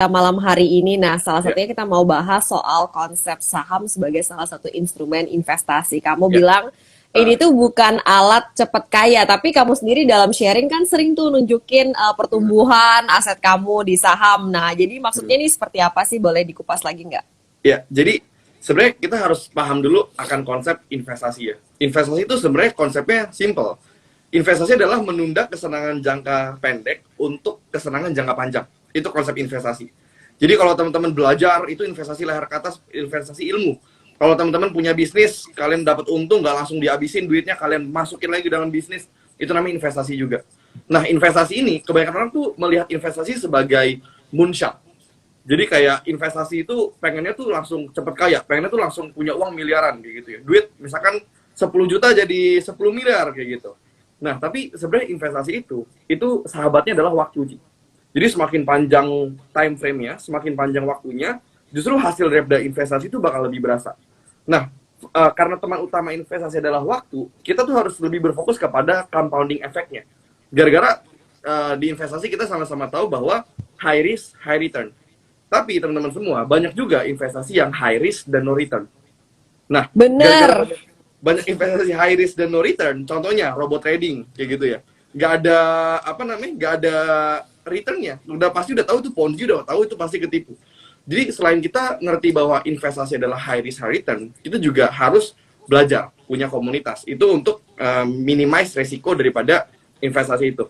malam hari ini. Nah, salah Ya, satunya kita mau bahas soal konsep saham sebagai salah satu instrumen investasi. Kamu ya. bilang ini Ah, tuh bukan alat cepet kaya, tapi kamu sendiri dalam sharing kan sering tuh nunjukin hmm, pertumbuhan aset kamu di saham. Nah, jadi maksudnya hmm. ini seperti apa sih? Boleh dikupas lagi nggak? Ya, jadi sebenarnya kita harus paham dulu akan konsep investasi ya. Investasi itu sebenarnya konsepnya simple. Investasi adalah menunda kesenangan jangka pendek untuk kesenangan jangka panjang. Itu konsep investasi. Jadi kalau teman-teman belajar, itu investasi leher ke atas, investasi ilmu. Kalau teman-teman punya bisnis, kalian dapat untung, nggak langsung dihabisin duitnya, kalian masukin lagi dalam bisnis, itu namanya investasi juga. Nah, investasi ini, kebanyakan orang tuh melihat investasi sebagai moonshot. Jadi kayak investasi itu pengennya tuh langsung cepet kaya, pengennya tuh langsung punya uang miliaran kayak gitu ya. Duit misalkan 10 juta jadi 10 miliar kayak gitu. Nah, tapi sebenarnya investasi itu sahabatnya adalah waktu. Jadi semakin panjang time frame-nya, semakin panjang waktunya, justru hasil dari investasi itu bakal lebih berasa. Nah, karena teman utama investasi adalah waktu, kita tuh harus lebih berfokus kepada compounding efeknya. Gara-gara di investasi kita sama-sama tahu bahwa high risk, high return. Tapi teman-teman semua, banyak juga investasi yang high risk dan no return. Nah, gara-gara Bener. banyak investasi high risk dan no return, contohnya robot trading kayak gitu ya. Nggak ada apa namanya, nggak ada returnnya. Udah pasti udah tahu itu Ponzi, udah tahu itu pasti ketipu. Jadi selain kita ngerti bahwa investasi adalah high risk high return, kita juga harus belajar punya komunitas itu untuk minimize resiko daripada investasi itu.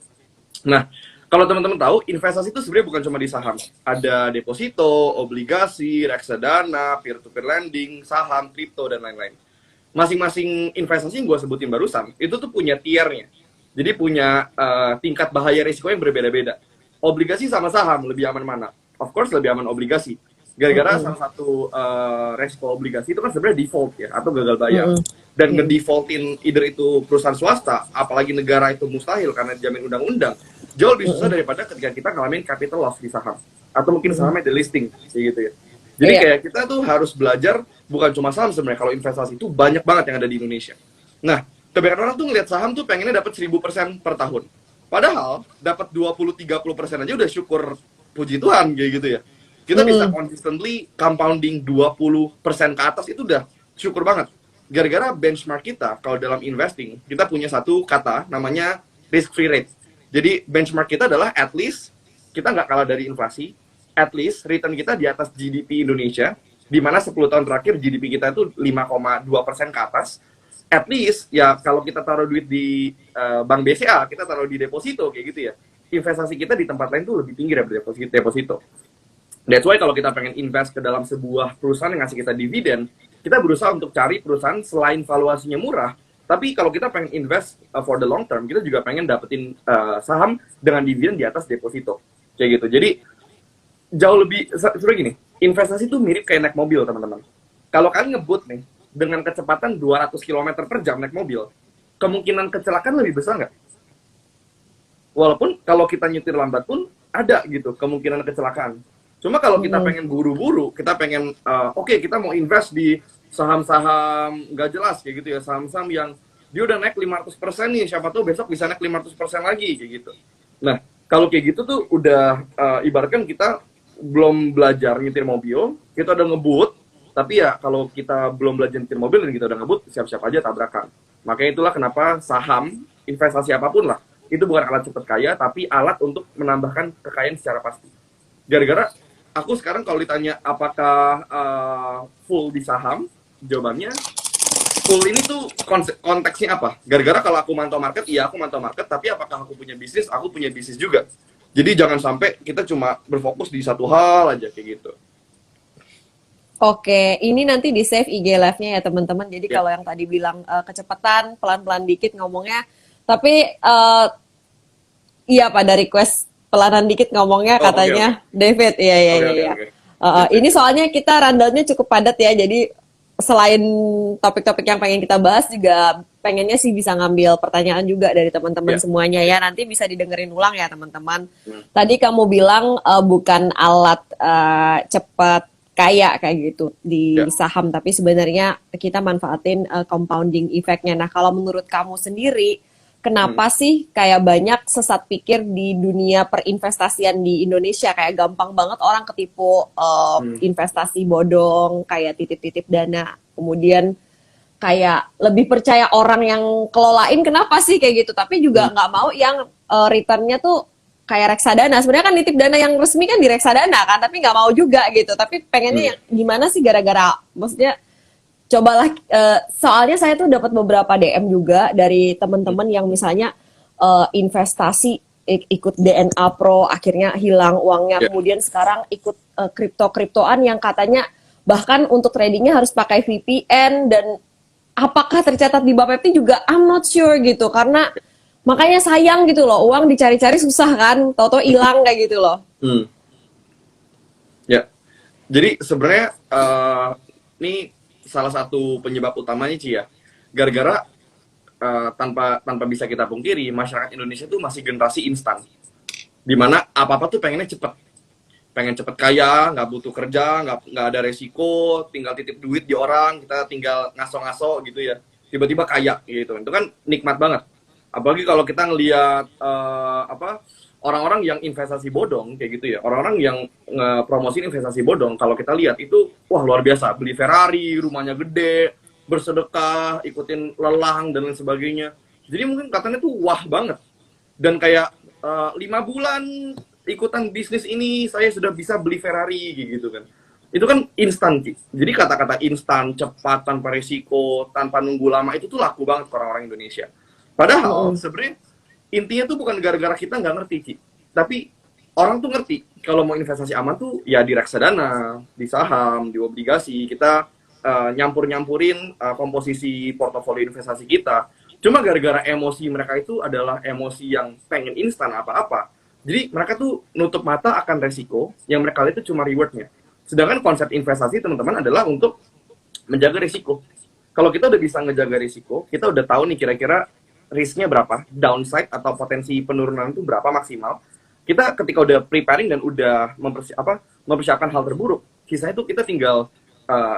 Nah, kalau teman-teman tahu, investasi itu sebenarnya bukan cuma di saham. Ada deposito, obligasi, reksadana, peer-to-peer lending, saham, kripto, dan lain-lain. Masing-masing investasi yang gue sebutin barusan, itu tuh punya tiernya. Jadi punya tingkat bahaya risiko yang berbeda-beda. Obligasi sama saham, lebih aman mana? Of course, lebih aman obligasi. Gara-gara Mm-mm. salah satu resiko obligasi itu kan sebenarnya default ya, atau gagal bayar. Mm-mm. Dan Mm. ngedefaultin either itu perusahaan swasta, apalagi negara itu mustahil karena dijamin undang-undang, jauh lebih susah Mm-mm. daripada ketika kita ngalamin capital loss di saham. Atau mungkin Mm-mm. sahamnya di listing, kayak gitu ya. Jadi Iya. kayak kita tuh harus belajar, bukan cuma saham sebenarnya, kalau investasi itu banyak banget yang ada di Indonesia. Nah, kebanyakan orang tuh ngeliat saham tuh pengennya dapat 1000% per tahun. Padahal dapat 20-30% aja udah syukur, puji Tuhan kayak gitu ya. Kita bisa Mm-mm. consistently compounding 20% ke atas itu udah syukur banget. Gara-gara benchmark kita kalau dalam investing, kita punya satu kata namanya risk free rate. Jadi benchmark kita adalah at least kita nggak kalah dari inflasi, at least return kita di atas GDP Indonesia, di mana 10 tahun terakhir GDP kita itu 5,2% ke atas. At least ya kalau kita taruh duit di bank BCA, kita taruh di deposito kayak gitu ya. Investasi kita di tempat lain tuh lebih tinggi dari deposito. That's why kalau kita pengen invest ke dalam sebuah perusahaan yang ngasih kita dividen, kita berusaha untuk cari perusahaan selain valuasinya murah, tapi kalau kita pengen invest for the long term, kita juga pengen dapetin saham dengan dividen di atas deposito. Kayak gitu. Jadi jauh lebih sebenarnya gini, investasi itu mirip kayak naik mobil, teman-teman. Kalau kalian ngebut nih dengan kecepatan 200 km per jam naik mobil, kemungkinan kecelakaan lebih besar nggak? Walaupun kalau kita nyetir lambat pun ada gitu kemungkinan kecelakaan. Cuma kalau kita Mm-mm. pengen buru-buru, kita pengen oke, kita mau invest di saham-saham nggak jelas kayak gitu ya, saham-saham yang dia udah naik 500% nih, siapa tahu besok bisa naik 500% lagi kayak gitu. Nah, kalau kayak gitu tuh udah ibaratkan kita belum belajar nyetir mobil, kita udah ngebut, tapi ya kalau kita belum belajar nyetir mobil dan kita udah ngebut, siap-siap aja tabrakan. Makanya itulah kenapa saham, investasi apapun lah, itu bukan alat cepat kaya, tapi alat untuk menambahkan kekayaan secara pasti. Gara-gara aku sekarang kalau ditanya apakah full di saham, jawabannya full ini tuh konteksnya apa? Gara-gara kalau aku mantau market, iya aku mantau market, tapi apakah aku punya bisnis? Aku punya bisnis juga. Jadi jangan sampai kita cuma berfokus di satu hal aja kayak gitu. Oke, ini nanti di save IG Live-nya ya teman-teman. Jadi Ya. kalau yang tadi bilang kecepatan, pelan-pelan dikit ngomongnya, tapi iya pada request pelanan dikit ngomongnya Oh, oke oke. katanya David. Iya iya Oke iya. oke Iya. oke. Sip sip Ini sip. soalnya kita rundownnya cukup padat ya. Jadi selain topik-topik yang pengen kita bahas juga pengennya sih bisa ngambil pertanyaan juga dari teman-teman Ya. semuanya ya. Nanti bisa didengerin ulang ya teman-teman. Hmm. Tadi kamu bilang bukan alat cepat kaya kayak gitu di Ya. saham, tapi sebenarnya kita manfaatin compounding effect-nya. Nah, kalau menurut kamu sendiri, kenapa sih kayak banyak sesat pikir di dunia perinvestasian di Indonesia, kayak gampang banget orang ketipu investasi bodong, kayak titip-titip dana, kemudian kayak lebih percaya orang yang kelolain, kenapa sih kayak gitu, tapi juga nggak mau yang returnnya tuh kayak reksadana. Sebenarnya kan nitip dana yang resmi kan di reksadana kan, tapi nggak mau juga gitu, tapi pengennya yang gimana sih, gara-gara maksudnya cobalah, soalnya saya tuh dapat beberapa DM juga dari teman-teman yang misalnya investasi ikut DNA Pro akhirnya hilang uangnya, Ya. kemudian sekarang ikut kripto-kriptoan yang katanya bahkan untuk tradingnya harus pakai VPN, dan apakah tercatat di Bapepti juga I'm not sure gitu, karena makanya sayang gitu loh, uang dicari-cari susah kan, tahu-tahu hilang kayak gitu loh. Hmm. Ya. Jadi sebenarnya ini salah satu penyebab utamanya Ci ya. Gara-gara tanpa bisa kita pungkiri, masyarakat Indonesia tuh masih generasi instan. Dimana apa-apa tuh pengennya cepet. Pengen cepet kaya, nggak butuh kerja, nggak ada resiko, tinggal titip duit di orang, kita tinggal ngaso-ngaso gitu ya. Tiba-tiba kaya gitu. Itu kan nikmat banget. Apalagi kalau kita ngelihat orang-orang yang investasi bodong kayak gitu ya, orang-orang yang ngepromosin investasi bodong, kalau kita lihat itu wah luar biasa, beli Ferrari, rumahnya gede, bersedekah, ikutin lelang dan lain sebagainya. Jadi mungkin katanya tuh wah banget, dan kayak 5 bulan ikutan bisnis ini saya sudah bisa beli Ferrari gitu kan. Itu kan instan. Jadi kata-kata instan, cepat, tanpa risiko, tanpa nunggu lama, itu tuh laku banget ke orang-orang Indonesia. Padahal sebenarnya intinya tuh bukan gara-gara kita nggak ngerti, Ci. Tapi orang tuh ngerti kalau mau investasi aman tuh ya di reksadana, di saham, di obligasi. Kita nyampur-nyampurin komposisi portofolio investasi kita. Cuma gara-gara emosi mereka itu adalah emosi yang pengen instan apa-apa. Jadi mereka tuh nutup mata akan resiko, yang mereka lihat itu cuma rewardnya. Sedangkan konsep investasi teman-teman adalah untuk menjaga risiko. Kalau kita udah bisa ngejaga risiko, kita udah tahu nih kira-kira risknya berapa, downside atau potensi penurunan itu berapa maksimal. Kita ketika udah preparing dan udah mempersiapkan hal terburuk, sisanya itu kita tinggal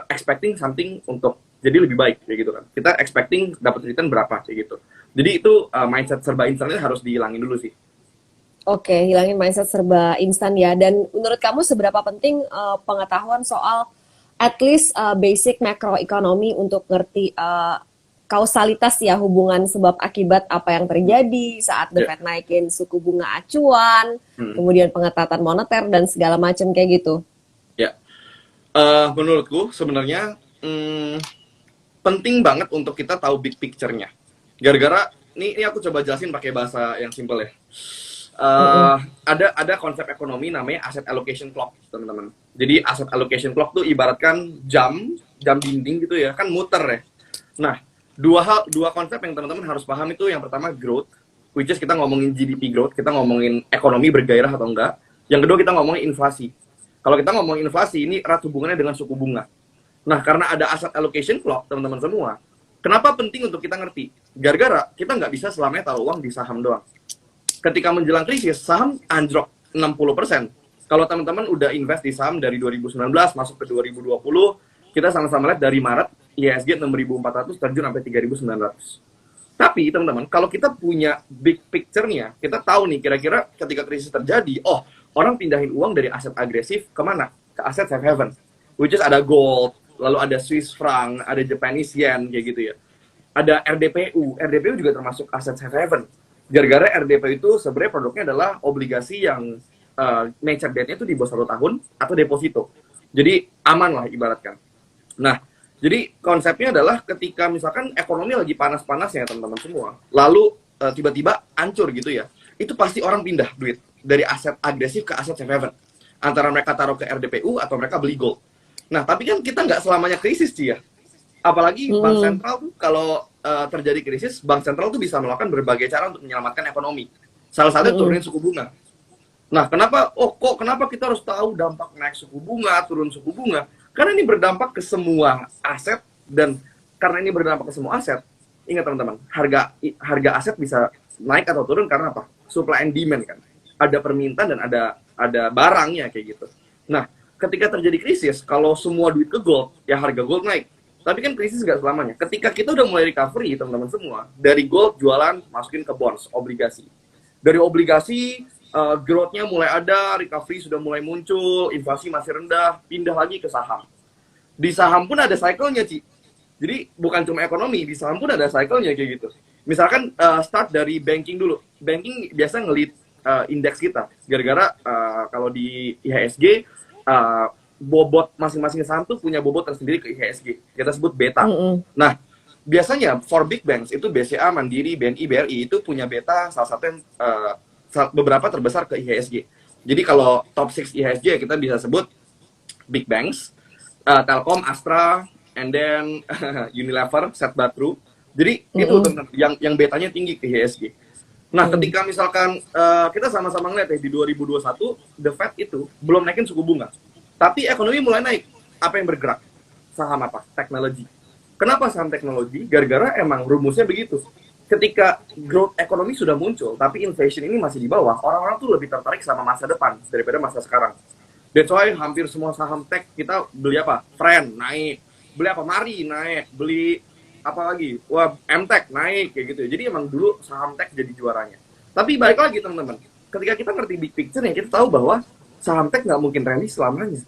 expecting something untuk jadi lebih baik kayak gitu kan. Kita expecting dapat return berapa kayak gitu. Jadi itu mindset serba instan harus dihilangin dulu sih. Oke, hilangin mindset serba instan ya. Dan menurut kamu seberapa penting pengetahuan soal at least basic macroeconomy untuk ngerti kausalitas ya, hubungan sebab akibat apa yang terjadi saat The Fed naikin suku bunga acuan, kemudian pengetatan moneter dan segala macam kayak gitu. Ya, menurutku sebenarnya penting banget untuk kita tahu big picture-nya. Gara-gara ini aku coba jelasin pakai bahasa yang simple ya. Ada konsep ekonomi namanya asset allocation clock, teman-teman. Jadi asset allocation clock tuh ibaratkan jam dinding gitu ya, kan muter ya. Nah, dua konsep yang teman-teman harus paham itu, yang pertama growth, which is kita ngomongin GDP growth, kita ngomongin ekonomi bergairah atau enggak. Yang kedua kita ngomongin inflasi. Kalau kita ngomongin inflasi, ini erat hubungannya dengan suku bunga. Nah, karena ada asset allocation clock, teman-teman semua, kenapa penting untuk kita ngerti? Gara-gara kita nggak bisa selamanya taruh uang di saham doang. Ketika menjelang krisis, saham anjlok 60%. Kalau teman-teman udah invest di saham dari 2019 masuk ke 2020, kita sama-sama lihat dari Maret, IHSG 6.400 terjun sampai 3.900. Tapi teman-teman, kalau kita punya big picture-nya, kita tahu nih kira-kira ketika krisis terjadi, oh, orang pindahin uang dari aset agresif kemana? Ke aset safe haven. Which is ada gold, lalu ada Swiss franc, ada Japanese yen, kayak gitu ya. Ada RDPU. RDPU juga termasuk aset safe haven. Gara-gara RDPU itu sebenarnya produknya adalah obligasi yang nature date-nya itu di bawah 1 tahun atau deposito. Jadi aman lah ibaratkan. Nah, jadi konsepnya adalah ketika misalkan ekonomi lagi panas-panasnya teman-teman semua, lalu tiba-tiba hancur gitu ya, itu pasti orang pindah duit dari aset agresif ke aset safe haven. Antara mereka taruh ke RDPU atau mereka beli gold. Nah, tapi kan kita nggak selamanya krisis sih ya. Apalagi bank sentral tuh kalau terjadi krisis, bank sentral tuh bisa melakukan berbagai cara untuk menyelamatkan ekonomi. Salah satunya turunin suku bunga. Nah, kenapa kita harus tahu dampak naik suku bunga, turun suku bunga? Karena ini berdampak ke semua aset, dan karena ini berdampak ke semua aset, ingat teman-teman, harga aset bisa naik atau turun karena apa? Supply and demand kan. Ada permintaan dan ada barangnya kayak gitu. Nah, ketika terjadi krisis, kalau semua duit ke gold, ya harga gold naik. Tapi kan krisis nggak selamanya. Ketika kita udah mulai recovery, teman-teman semua, dari gold jualan, masukin ke bonds, obligasi. Dari obligasi, growth-nya mulai ada, recovery sudah mulai muncul, inflasi masih rendah, pindah lagi ke saham. Di saham pun ada cycle-nya, Ci. Jadi bukan cuma ekonomi, di saham pun ada cycle-nya kayak gitu. Misalkan start dari banking dulu. Banking biasa nge-lead indeks kita. Gara-gara kalau di IHSG, bobot masing-masing saham tuh punya bobot tersendiri ke IHSG. Kita sebut beta. Nah, biasanya for big banks itu BCA, Mandiri, BNI, BRI itu punya beta salah satu yang beberapa terbesar ke IHSG. Jadi kalau top 6 IHSG kita bisa sebut big banks, Telkom, Astra, and then Unilever, Setbatru. Jadi itu yang betanya tinggi ke IHSG. Nah, ketika misalkan kita sama-sama ngeliat ya di 2021 The Fed itu belum naikin suku bunga. Tapi ekonomi mulai naik. Apa yang bergerak? Saham apa? Teknologi. Kenapa saham teknologi? Gara-gara emang rumusnya begitu. Ketika growth ekonomi sudah muncul, tapi inflation ini masih di bawah, orang-orang tuh lebih tertarik sama masa depan daripada masa sekarang. That's why hampir semua saham tech kita beli apa? Friend, naik. Beli apa? Mari, naik. Beli apa lagi? Wah, MTech, naik. Kayak gitu. Jadi emang dulu saham tech jadi juaranya. Tapi balik lagi teman-teman. Ketika kita ngerti big picture, kita tahu bahwa saham tech nggak mungkin rally selamanya.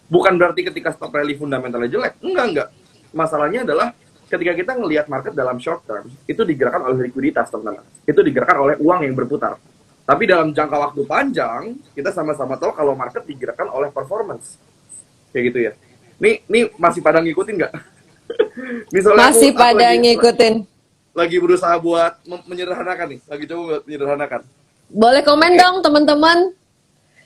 Bukan berarti ketika stock rally fundamentalnya jelek. Enggak. Masalahnya adalah ketika kita ngelihat market dalam short term, itu digerakkan oleh likuiditas, teman-teman. Itu digerakkan oleh uang yang berputar. Tapi dalam jangka waktu panjang, kita sama-sama tahu kalau market digerakkan oleh performance. Kayak gitu ya. Nih masih pada ngikutin nggak? Misalnya Masih pada ngikutin. Lagi berusaha buat menyederhanakan nih. Lagi coba buat menyederhanakan. Boleh komen dong, teman-teman.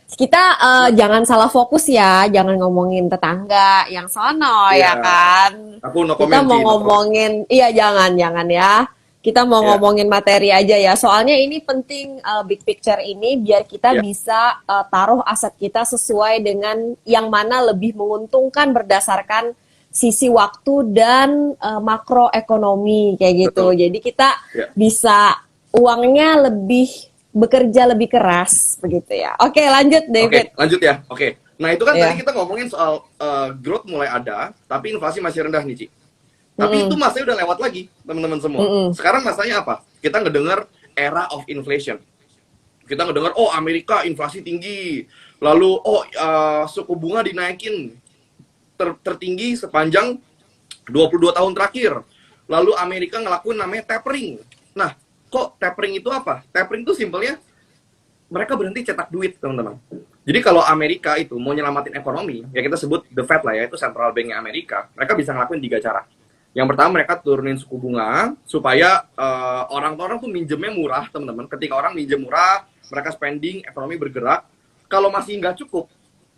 Kita jangan salah fokus ya, jangan ngomongin tetangga yang sono ya kan. Aku no Kita comment, mau ngomongin, iya jangan ya. Kita mau ngomongin materi aja ya. Soalnya ini penting big picture ini biar kita bisa taruh aset kita sesuai dengan yang mana lebih menguntungkan berdasarkan sisi waktu dan makroekonomi kayak gitu. Betul. Jadi kita bisa uangnya bekerja lebih keras begitu ya. Oke, lanjut David. Oke, lanjut ya. Oke. Nah, itu kan tadi kita ngomongin soal growth mulai ada, tapi inflasi masih rendah nih, Ci. Tapi itu masanya udah lewat lagi, teman-teman semua. Sekarang masanya apa? Kita ngedengar era of inflation. Kita ngedengar, oh Amerika inflasi tinggi. Lalu, suku bunga dinaikin tertinggi sepanjang 22 tahun terakhir. Lalu Amerika ngelakuin namanya tapering. Nah, kok tapering itu apa? Tapering itu simpelnya mereka berhenti cetak duit, teman-teman. Jadi kalau Amerika itu mau nyelamatin ekonomi, ya kita sebut the Fed lah ya, itu central banknya Amerika, mereka bisa ngelakuin 3 cara. Yang pertama mereka turunin suku bunga supaya orang-orang tuh minjemnya murah, teman-teman. Ketika orang minjem murah, mereka spending, ekonomi bergerak. Kalau masih nggak cukup,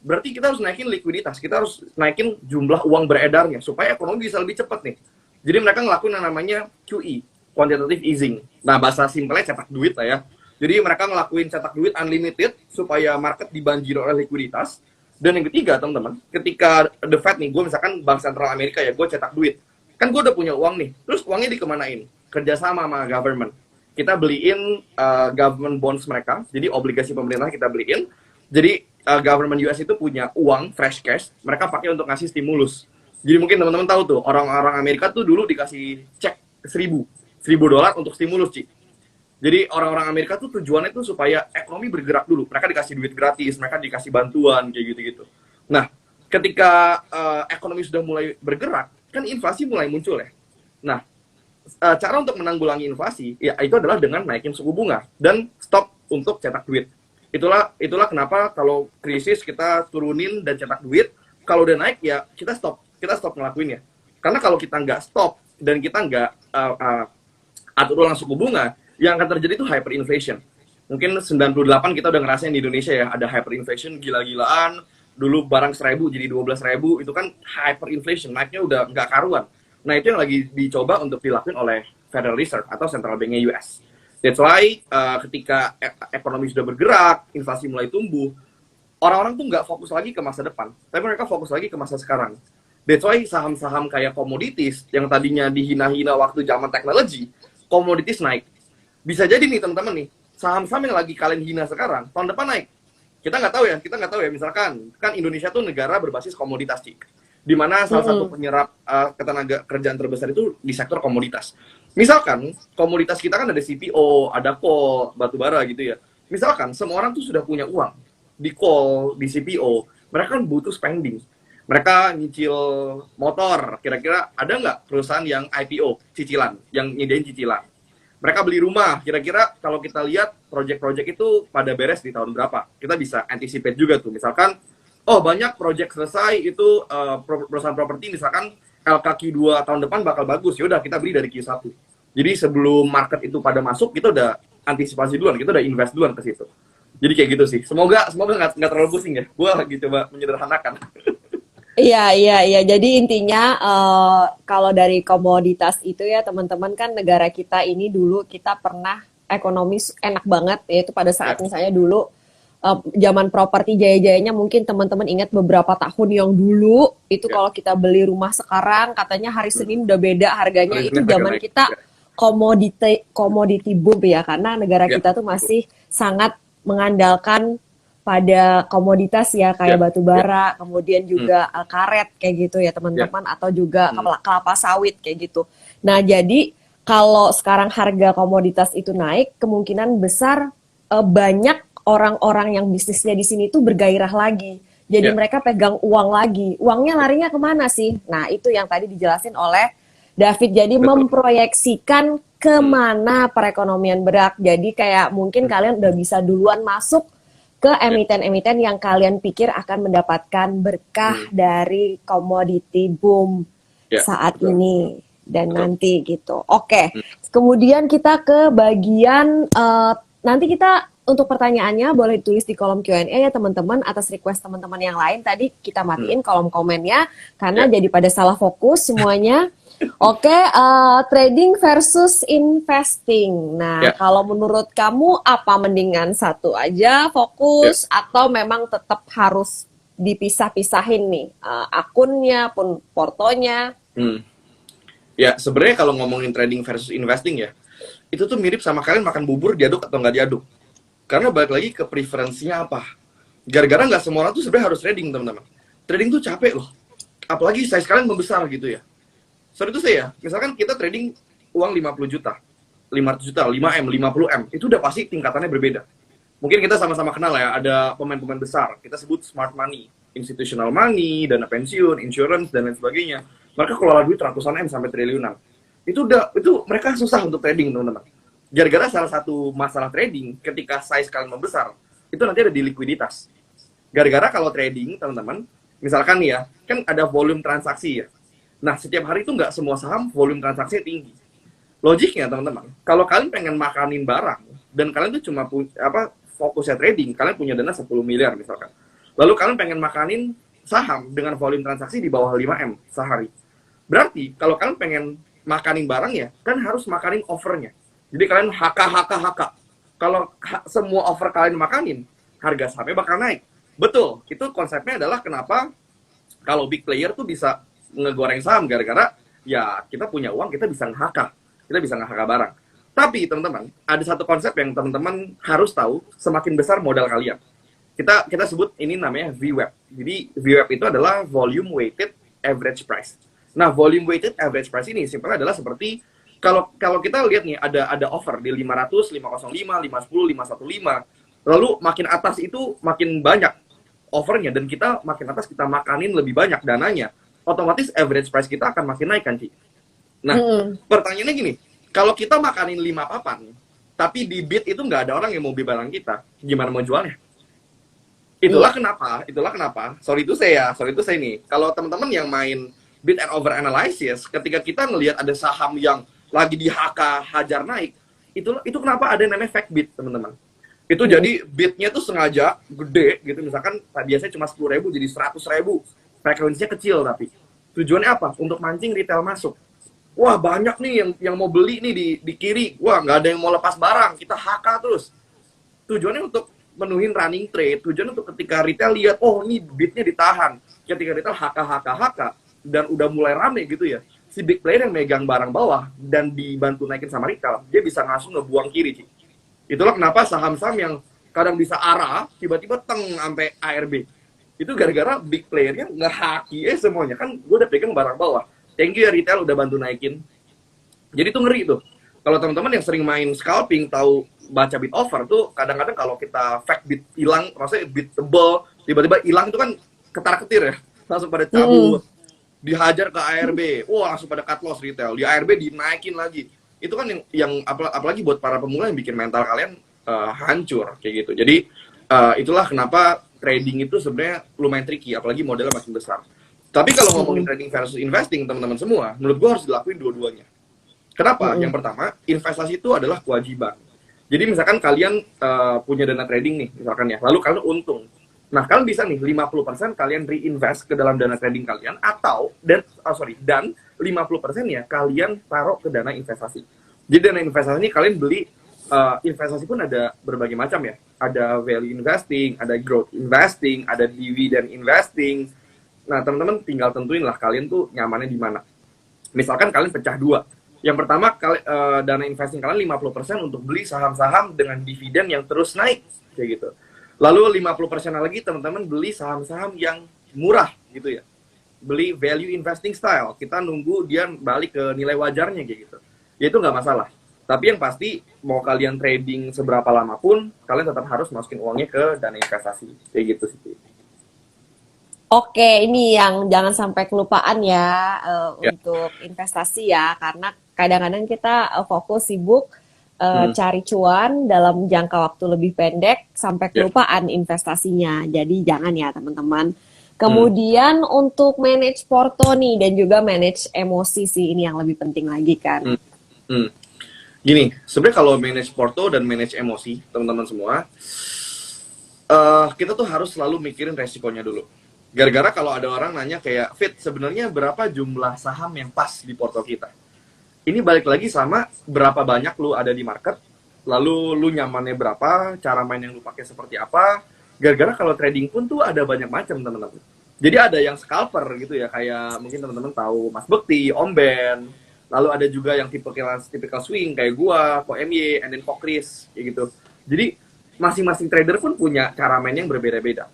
berarti kita harus naikin likuiditas, kita harus naikin jumlah uang beredarnya supaya ekonomi bisa lebih cepat nih. Jadi mereka ngelakuin yang namanya QE, quantitative easing. Nah, bahasa simpelnya cetak duit lah ya. Jadi mereka ngelakuin cetak duit unlimited supaya market dibanjiri oleh likuiditas. Dan yang ketiga, teman-teman, ketika the Fed nih, gue misalkan Bank Sentral Amerika ya, gue cetak duit. Kan gue udah punya uang nih, terus uangnya dikemanain? Kerjasama sama government. Kita beliin government bonds mereka, jadi obligasi pemerintah kita beliin. Jadi government US itu punya uang, fresh cash, mereka pakai untuk ngasih stimulus. Jadi mungkin teman-teman tahu tuh, orang-orang Amerika tuh dulu dikasih cek $1.000 untuk stimulus, Ci. Jadi orang-orang Amerika tuh tujuannya tuh supaya ekonomi bergerak dulu. Mereka dikasih duit gratis, mereka dikasih bantuan, kayak gitu-gitu. Nah, ketika ekonomi sudah mulai bergerak, kan inflasi mulai muncul ya. Nah, cara untuk menanggulangi inflasi, ya itu adalah dengan naikin suku bunga dan stop untuk cetak duit. Itulah kenapa kalau krisis kita turunin dan cetak duit, kalau udah naik ya kita stop ngelakuinnya. Karena kalau kita nggak stop dan kita nggak atur ulang suku bunga, yang akan terjadi itu hyperinflation. Mungkin 98 kita udah ngerasain di Indonesia ya, ada hyperinflation gila-gilaan. Dulu barang 1.000 jadi 12.000, itu kan hyperinflation, naiknya udah nggak karuan. Nah, itu yang lagi dicoba untuk dilakuin oleh Federal Reserve atau Central Banknya US. That's why ketika ekonomi sudah bergerak, inflasi mulai tumbuh, orang-orang tuh nggak fokus lagi ke masa depan, tapi mereka fokus lagi ke masa sekarang. That's why saham-saham kayak komoditis yang tadinya dihina-hina waktu zaman teknologi, komoditis naik. Bisa jadi nih teman-teman nih, saham-saham yang lagi kalian hina sekarang, tahun depan naik. Kita nggak tahu ya, misalkan, kan Indonesia tuh negara berbasis komoditas, Cik. di mana salah satu Mm-mm. penyerap ketenaga kerjaan terbesar itu di sektor komoditas. Misalkan komoditas kita kan ada CPO, ada coal, batu bara gitu ya. Misalkan semua orang tuh sudah punya uang di coal, di CPO, mereka kan butuh spending. Mereka nyicil motor, kira-kira ada nggak perusahaan yang IPO, cicilan, yang nyediain cicilan? Mereka beli rumah, kira-kira kalau kita lihat project-project itu pada beres di tahun berapa? Kita bisa anticipate juga tuh, misalkan, oh banyak project selesai itu perusahaan properti, misalkan LKQ2 tahun depan bakal bagus, ya udah kita beli dari Q1. Jadi sebelum market itu pada masuk, kita udah antisipasi duluan, kita udah invest duluan ke situ. Jadi kayak gitu sih. Semoga nggak terlalu pusing ya. Gue lagi coba menyederhanakan. Iya, iya, iya. Jadi intinya kalau dari komoditas itu ya teman-teman kan negara kita ini dulu kita pernah ekonomi enak banget yaitu pada saat Ya, misalnya dulu zaman properti jaya-jayanya mungkin teman-teman ingat beberapa tahun yang dulu itu ya. kalau kita beli rumah sekarang katanya hari Hmm. Senin udah beda harganya Hari itu Senin harga zaman naik. kita Ya, komoditi komoditi boom ya karena negara ya, kita tuh masih sangat mengandalkan pada komoditas ya kayak ya, batu ya. bara, kemudian Hmm. juga karet kayak gitu ya Ya. teman-teman atau juga Hmm. kelapa sawit kayak gitu. Nah, jadi kalau sekarang harga komoditas itu naik, kemungkinan besar banyak orang-orang yang bisnisnya di sini tuh bergairah lagi. Jadi Ya, mereka pegang uang lagi. Uangnya larinya kemana sih? Nah, itu yang tadi dijelasin oleh David. Jadi betul. memproyeksikan Hmm. kemana perekonomian bergerak. Jadi kayak mungkin Hmm. kalian udah bisa duluan masuk ke Ya. emiten-emiten yang kalian pikir akan mendapatkan berkah Hmm. dari komoditi boom Ya, saat betul. ini dan Betul. nanti gitu. Oke, Hmm. kemudian kita ke bagian nanti kita untuk pertanyaannya boleh ditulis di kolom Q&A ya teman-teman atas request teman-teman yang lain. Tadi kita Hmm. matiin kolom komennya karena Ya. jadi pada salah fokus semuanya. Oke, trading versus investing. Nah, Ya. kalau menurut kamu apa mendingan satu aja Ya. fokus atau memang tetap harus dipisah-pisahin nih akunnya pun portonya? Hmm. Ya, sebenarnya kalau ngomongin trading versus investing ya, itu tuh mirip sama kalian makan bubur diaduk atau nggak diaduk. Karena balik lagi ke preferensinya apa. Gara-gara nggak semua orang tuh sebenarnya harus trading, teman-teman. Trading tuh capek loh. Apalagi size kalian membesar gitu ya. Sorry itu saya, misalkan kita trading uang 50 juta, 500 juta, 5M, 50M, itu udah pasti tingkatannya berbeda. Mungkin kita sama-sama kenal ya, ada pemain-pemain besar, kita sebut smart money, institutional money, dana pensiun, insurance, dan lain sebagainya. Mereka kelola duit ratusan M sampai triliunan. Itu mereka susah untuk trading, teman-teman. Gara-gara salah satu masalah trading, ketika size kalian membesar, itu nanti ada di likuiditas. Gara-gara kalau trading, teman-teman, misalkan nih ya, kan ada volume transaksi ya. Nah, setiap hari itu nggak semua saham volume transaksinya tinggi. Logiknya, teman-teman, kalau kalian pengen makanin barang, dan kalian tuh cuma fokusnya trading, kalian punya dana 10 miliar misalkan. Lalu kalian pengen makanin saham dengan volume transaksi di bawah 5M sehari. Berarti, kalau kalian pengen makanin barang ya, kan harus makanin offernya. Jadi kalian HK. Kalau semua offer kalian makanin, harga sahamnya bakal naik. Betul, itu konsepnya adalah kenapa kalau big player tuh bisa ngegoreng saham gara-gara ya kita punya uang, kita bisa nge-HK barang. Tapi teman-teman, ada satu konsep yang teman-teman harus tahu, semakin besar modal kalian. Kita sebut ini namanya VWAP. Jadi VWAP itu adalah volume weighted average price. Nah, volume weighted average price ini simpelnya adalah seperti kalau kita lihat nih ada offer di 500, 505, 510, 515. Lalu makin atas itu makin banyak offernya dan kita makin atas kita makanin lebih banyak dananya, otomatis average price kita akan makin naik kan, Ci? Nah, pertanyaannya gini, kalau kita makanin 5 papan, tapi di bid itu nggak ada orang yang mau beli barang kita, gimana mau jualnya? Itulah kenapa, sorry itu saya nih, kalau teman-teman yang main bid and over analysis, ketika kita ngelihat ada saham yang lagi di HK hajar naik, itu kenapa ada yang namanya fake bid, teman-teman. Itu jadi bidnya tuh sengaja gede gitu, misalkan biasanya cuma 10.000 jadi 100.000, frekuensinya kecil tapi tujuannya apa? Untuk mancing retail masuk. Wah banyak nih yang mau beli nih di kiri, wah nggak ada yang mau lepas barang, kita HK terus. Tujuannya untuk menuhin running trade, tujuan untuk ketika retail lihat, oh ini bidnya ditahan, ketika retail HK dan udah mulai rame gitu ya, si big player yang megang barang bawah dan dibantu naikin sama retail, dia bisa langsung ngebuang kiri, Ci. Itulah kenapa saham-saham yang kadang bisa arah, tiba-tiba teng sampai ARB. Itu gara-gara big playernya ngehaki semuanya. Kan gue udah pegang barang bawah. Thank you ya retail udah bantu naikin. Jadi tuh ngeri tuh. Kalau teman-teman yang sering main scalping tahu baca bid offer tuh kadang-kadang kalau kita fake bid hilang, maksudnya bid tebel, tiba-tiba hilang itu kan ketar-ketir ya. Langsung pada cabut. Dihajar ke ARB. Wah, langsung pada cut loss retail. Di ARB dinaikin lagi. Itu kan yang apalagi buat para pemula yang bikin mental kalian hancur kayak gitu. Jadi itulah kenapa trading itu sebenarnya lumayan tricky, apalagi modalnya makin besar. Tapi kalau ngomongin trading versus investing, teman-teman semua, menurut gue harus dilakuin dua-duanya. Kenapa? Yang pertama, investasi itu adalah kewajiban. Jadi misalkan kalian punya dana trading nih, misalkan ya, lalu kalian untung. Nah, kalian bisa nih 50% kalian reinvest ke dalam dana trading kalian atau dan 50% ya kalian taruh ke dana investasi. Jadi dana investasi ini kalian beli investasi pun ada berbagai macam ya. Ada value investing, ada growth investing, ada dividend investing. Nah, teman-teman tinggal tentuin lah kalian tuh nyamannya di mana. Misalkan kalian pecah dua. Yang pertama, dana investing kalian 50% untuk beli saham-saham dengan dividen yang terus naik kayak gitu. Lalu 50% lagi teman-teman beli saham-saham yang murah gitu ya. Beli value investing style. Kita nunggu dia balik ke nilai wajarnya kayak gitu. Ya itu nggak masalah. Tapi yang pasti mau kalian trading seberapa lama pun, kalian tetap harus masukin uangnya ke dana investasi. Kayak gitu sih. Oke, ini yang jangan sampai kelupaan ya, Ya. untuk investasi ya, karena kadang-kadang kita fokus sibuk Hmm. cari cuan dalam jangka waktu lebih pendek sampai Ya. kelupaan investasinya. Jadi jangan ya teman-teman. Kemudian untuk manage porto nih dan juga manage emosi sih ini yang lebih penting lagi kan. Hmm. Hmm. Gini, sebenarnya kalau manage porto dan manage emosi, teman-teman semua, kita tuh harus selalu mikirin resikonya dulu. Gara-gara kalau ada orang nanya kayak, Fit, sebenarnya berapa jumlah saham yang pas di porto kita? Ini balik lagi sama berapa banyak lu ada di market, lalu lu nyamannya berapa, cara main yang lu pakai seperti apa. Gara-gara kalau trading pun tuh ada banyak macam, teman-teman. Jadi ada yang scalper gitu ya, kayak mungkin teman-teman tahu Mas Bekti, Om Ben. Lalu ada juga yang typical swing kayak gua, Ko MY, and then Ko Chris, kayak gitu. Jadi masing-masing trader pun punya cara main yang berbeda-beda.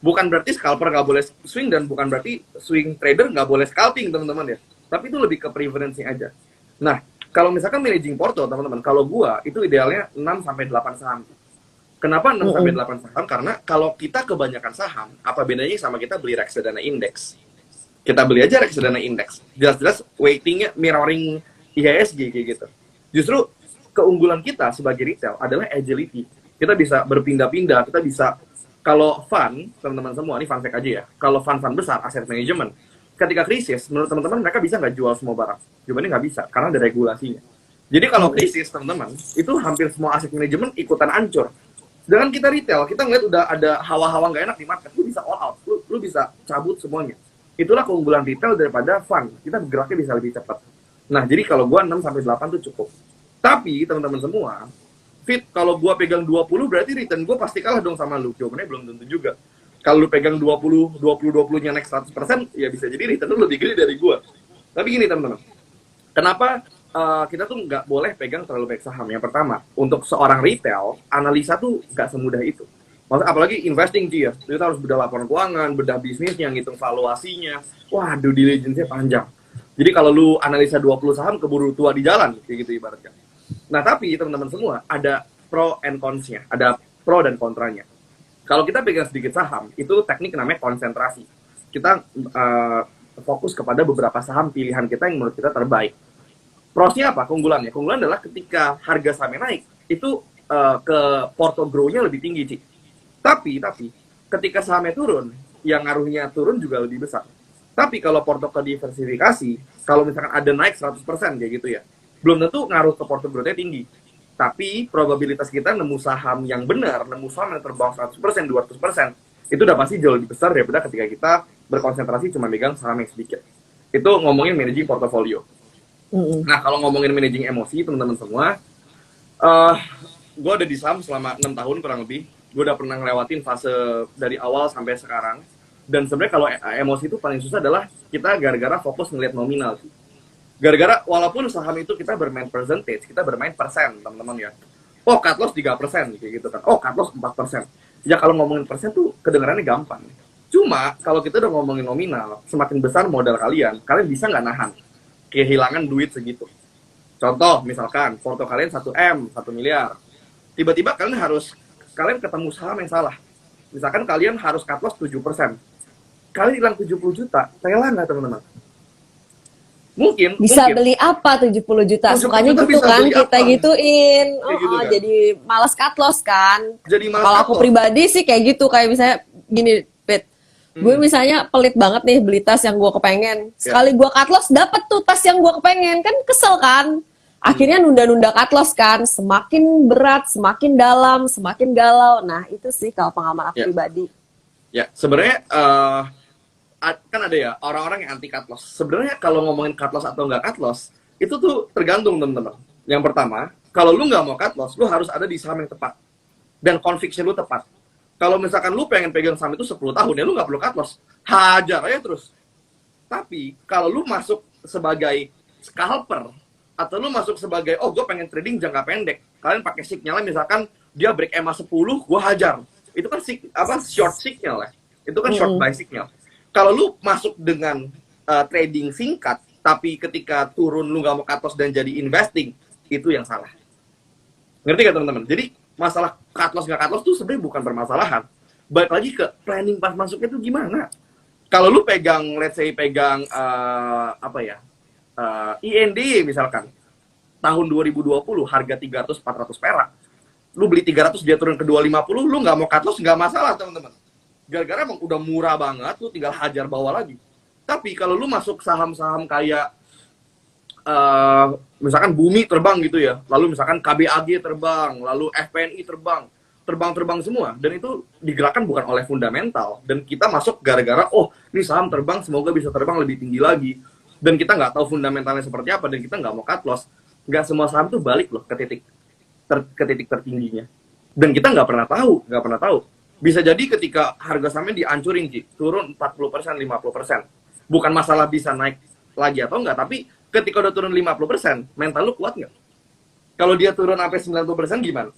Bukan berarti scalper nggak boleh swing dan bukan berarti swing trader nggak boleh scalping, teman-teman ya. Tapi itu lebih ke preferensi aja. Nah, kalau misalkan managing porto, teman-teman, kalau gua itu idealnya 6 sampai 8 saham. Kenapa 6 sampai 8 saham? Karena kalau kita kebanyakan saham, apa bedanya sama kita beli reksadana indeks? Kita beli aja reksadana indeks. Jelas-jelas weightingnya mirroring IHSG kayak gitu. Justru keunggulan kita sebagai retail adalah agility. Kita bisa berpindah-pindah, kita bisa, kalau fund, teman-teman semua, ini fun fact aja ya, kalau fund-fund besar, asset management, ketika krisis, menurut teman-teman mereka bisa nggak jual semua barang? Jawabannya nggak bisa, karena ada regulasinya. Jadi kalau krisis, teman-teman, itu hampir semua aset management ikutan hancur. Sedangkan kita retail, kita ngeliat udah ada hawa-hawa nggak enak di market, lu bisa all out, lu bisa cabut semuanya. Itulah keunggulan retail daripada fund. Kita geraknya bisa lebih cepat. Nah, jadi kalau gua 6 sampai 8 tuh cukup. Tapi teman-teman semua, Fit, kalau gua pegang 20 berarti return gua pasti kalah dong sama lu. Jawabannya belum tentu juga. Kalau lu pegang 20-20-20-nya naik 100%, ya bisa jadi return lu lebih gede dari gua. Tapi gini teman-teman, kenapa kita tuh nggak boleh pegang terlalu banyak saham? Yang pertama, untuk seorang retail, analisa tuh nggak semudah itu. Maksudnya, apalagi investing sih ya, kita harus bedah laporan keuangan, bedah bisnisnya, ngitung valuasinya. Wah, due diligence-nya panjang. Jadi kalau lu analisa 20 saham, keburu tua di jalan, kayak gitu ibaratnya. Nah, tapi teman-teman semua, ada pro and cons-nya, ada pro dan kontranya. Kalau kita pegang sedikit saham, itu teknik namanya konsentrasi. Kita fokus kepada beberapa saham pilihan kita yang menurut kita terbaik. Prosnya apa? Keunggulannya? Keunggulan adalah ketika harga sahamnya naik, itu ke porto grow-nya lebih tinggi, Ci. Tapi, ketika sahamnya turun, yang ngaruhnya turun juga lebih besar. Tapi kalau porto ke diversifikasi, kalau misalkan ada naik 100% kayak gitu ya, belum tentu ngaruh ke porto growth-nya tinggi. Tapi probabilitas kita nemu saham yang benar, nemu saham yang terbang 100%, 200%, itu udah pasti jauh lebih besar daripada ketika kita berkonsentrasi cuma megang saham yang sedikit. Itu ngomongin managing portfolio. Nah, kalau ngomongin managing emosi, teman-teman semua, gue ada di saham selama 6 tahun kurang lebih. Gue udah pernah ngelewatin fase dari awal sampai sekarang. Dan sebenarnya kalau emosi itu paling susah adalah kita gara-gara fokus ngeliat nominal. Gara-gara walaupun saham itu kita bermain percentage, kita bermain persen, teman-teman ya. Oh, cut loss 3%, kayak gitu kan. Oh, cut loss 4%. Ya kalau ngomongin persen tuh kedengarannya gampang. Cuma kalau kita udah ngomongin nominal, semakin besar modal kalian bisa nggak nahan kehilangan duit segitu. Contoh, misalkan porto kalian 1M, 1 miliar. Tiba-tiba kalian ketemu saham yang salah. Misalkan kalian harus cut loss 7%. Kalian hilang 70 juta, rela nggak teman-teman? Mungkin. Beli apa 70 juta? 70 Sukanya juta gitu bisa kan, beli kita apa? gituin. Gitu kan. Jadi malas cut loss kan. Jadi malas Kalau cut aku loss. pribadi sih kayak gitu, kayak misalnya gini, Pit. Gue misalnya pelit banget nih beli tas yang gue kepengen. Sekali gue cut loss, dapet tuh tas yang gue kepengen. Kan kesel kan? Akhirnya nunda-nunda cut loss kan. Semakin berat, semakin dalam, semakin galau. Nah itu sih kalau pengalaman aku pribadi. Ya, sebenarnya kan ada ya orang-orang yang anti cut loss. Sebenarnya kalau ngomongin cut loss atau nggak cut loss, itu tuh tergantung teman-teman. Yang pertama, kalau lu nggak mau cut loss, lu harus ada di saham yang tepat. Dan conviction lu tepat. Kalau misalkan lu pengen pegang saham itu 10 tahun, ya lu nggak perlu cut loss. Hajar aja terus. Tapi, kalau lu masuk sebagai scalper, atau lu masuk sebagai, oh gue pengen trading jangka pendek, kalian pakai signalnya misalkan, dia break EMA 10, gue hajar. Itu kan short signal ya. Itu kan short buy signal. Kalau lu masuk dengan trading singkat, tapi ketika turun lu nggak mau cut loss dan jadi investing, itu yang salah. Ngerti gak teman-teman? Jadi masalah cut loss nggak cut loss tuh sebenarnya bukan permasalahan. Balik lagi ke planning pas masuknya itu gimana? Kalau lu pegang, let's say pegang IND misalkan, tahun 2020 harga 300-400 perak, lu beli 300 dia turun ke 250, lu nggak mau cut loss nggak masalah teman-teman. Gara-gara emang udah murah banget, lu tinggal hajar bawah lagi. Tapi kalau lu masuk saham-saham kayak misalkan Bumi terbang gitu ya, lalu misalkan KBAG terbang, lalu FPNI terbang semua, dan itu digerakkan bukan oleh fundamental, dan kita masuk gara-gara, oh ini saham terbang, semoga bisa terbang lebih tinggi lagi, dan kita nggak tahu fundamentalnya seperti apa, dan kita nggak mau cut loss. Nggak semua saham tuh balik loh ke titik tertingginya, dan kita nggak pernah tahu. Bisa jadi ketika harga sahamnya dihancurin, turun 40%, 50%. Bukan masalah bisa naik lagi atau enggak, tapi ketika udah turun 50%, mental lu kuat nggak? Kalau dia turun sampai 90% gimana?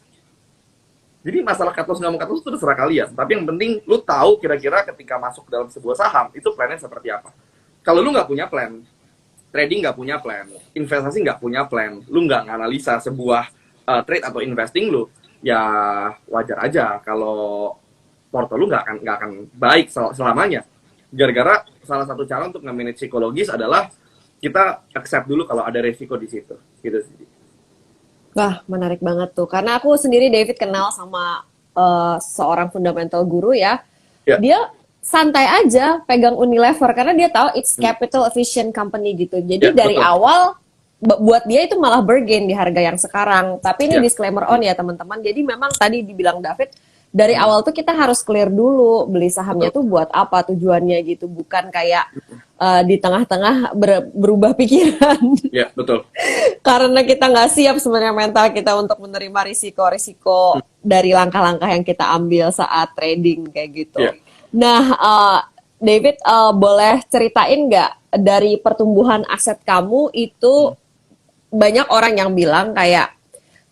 Jadi masalah cut loss nggak mau cut loss itu terserah kalian. Tapi yang penting lu tahu kira-kira ketika masuk dalam sebuah saham, itu plannya seperti apa. Kalau lu nggak punya plan, trading nggak punya plan, investasi nggak punya plan, lu nggak nganalisa sebuah trade atau investing lu, ya wajar aja kalau porto lu nggak akan baik selamanya. Gara-gara salah satu cara untuk nge-manage psikologis adalah kita accept dulu kalau ada resiko di situ. Gitu sih. Wah, menarik banget tuh. Karena aku sendiri David kenal sama seorang fundamental guru ya. Dia santai aja pegang Unilever karena dia tahu it's capital efficient company gitu. Jadi dari awal buat dia itu malah bergain di harga yang sekarang. Tapi ini disclaimer on ya teman-teman. Jadi memang tadi dibilang David, dari awal tuh kita harus clear dulu beli sahamnya tuh buat apa tujuannya gitu, bukan kayak di tengah-tengah berubah pikiran. Ya, betul. Karena kita nggak siap sebenarnya mental kita untuk menerima risiko-risiko dari langkah-langkah yang kita ambil saat trading kayak gitu. Nah, David, boleh ceritain nggak dari pertumbuhan aset kamu itu banyak orang yang bilang kayak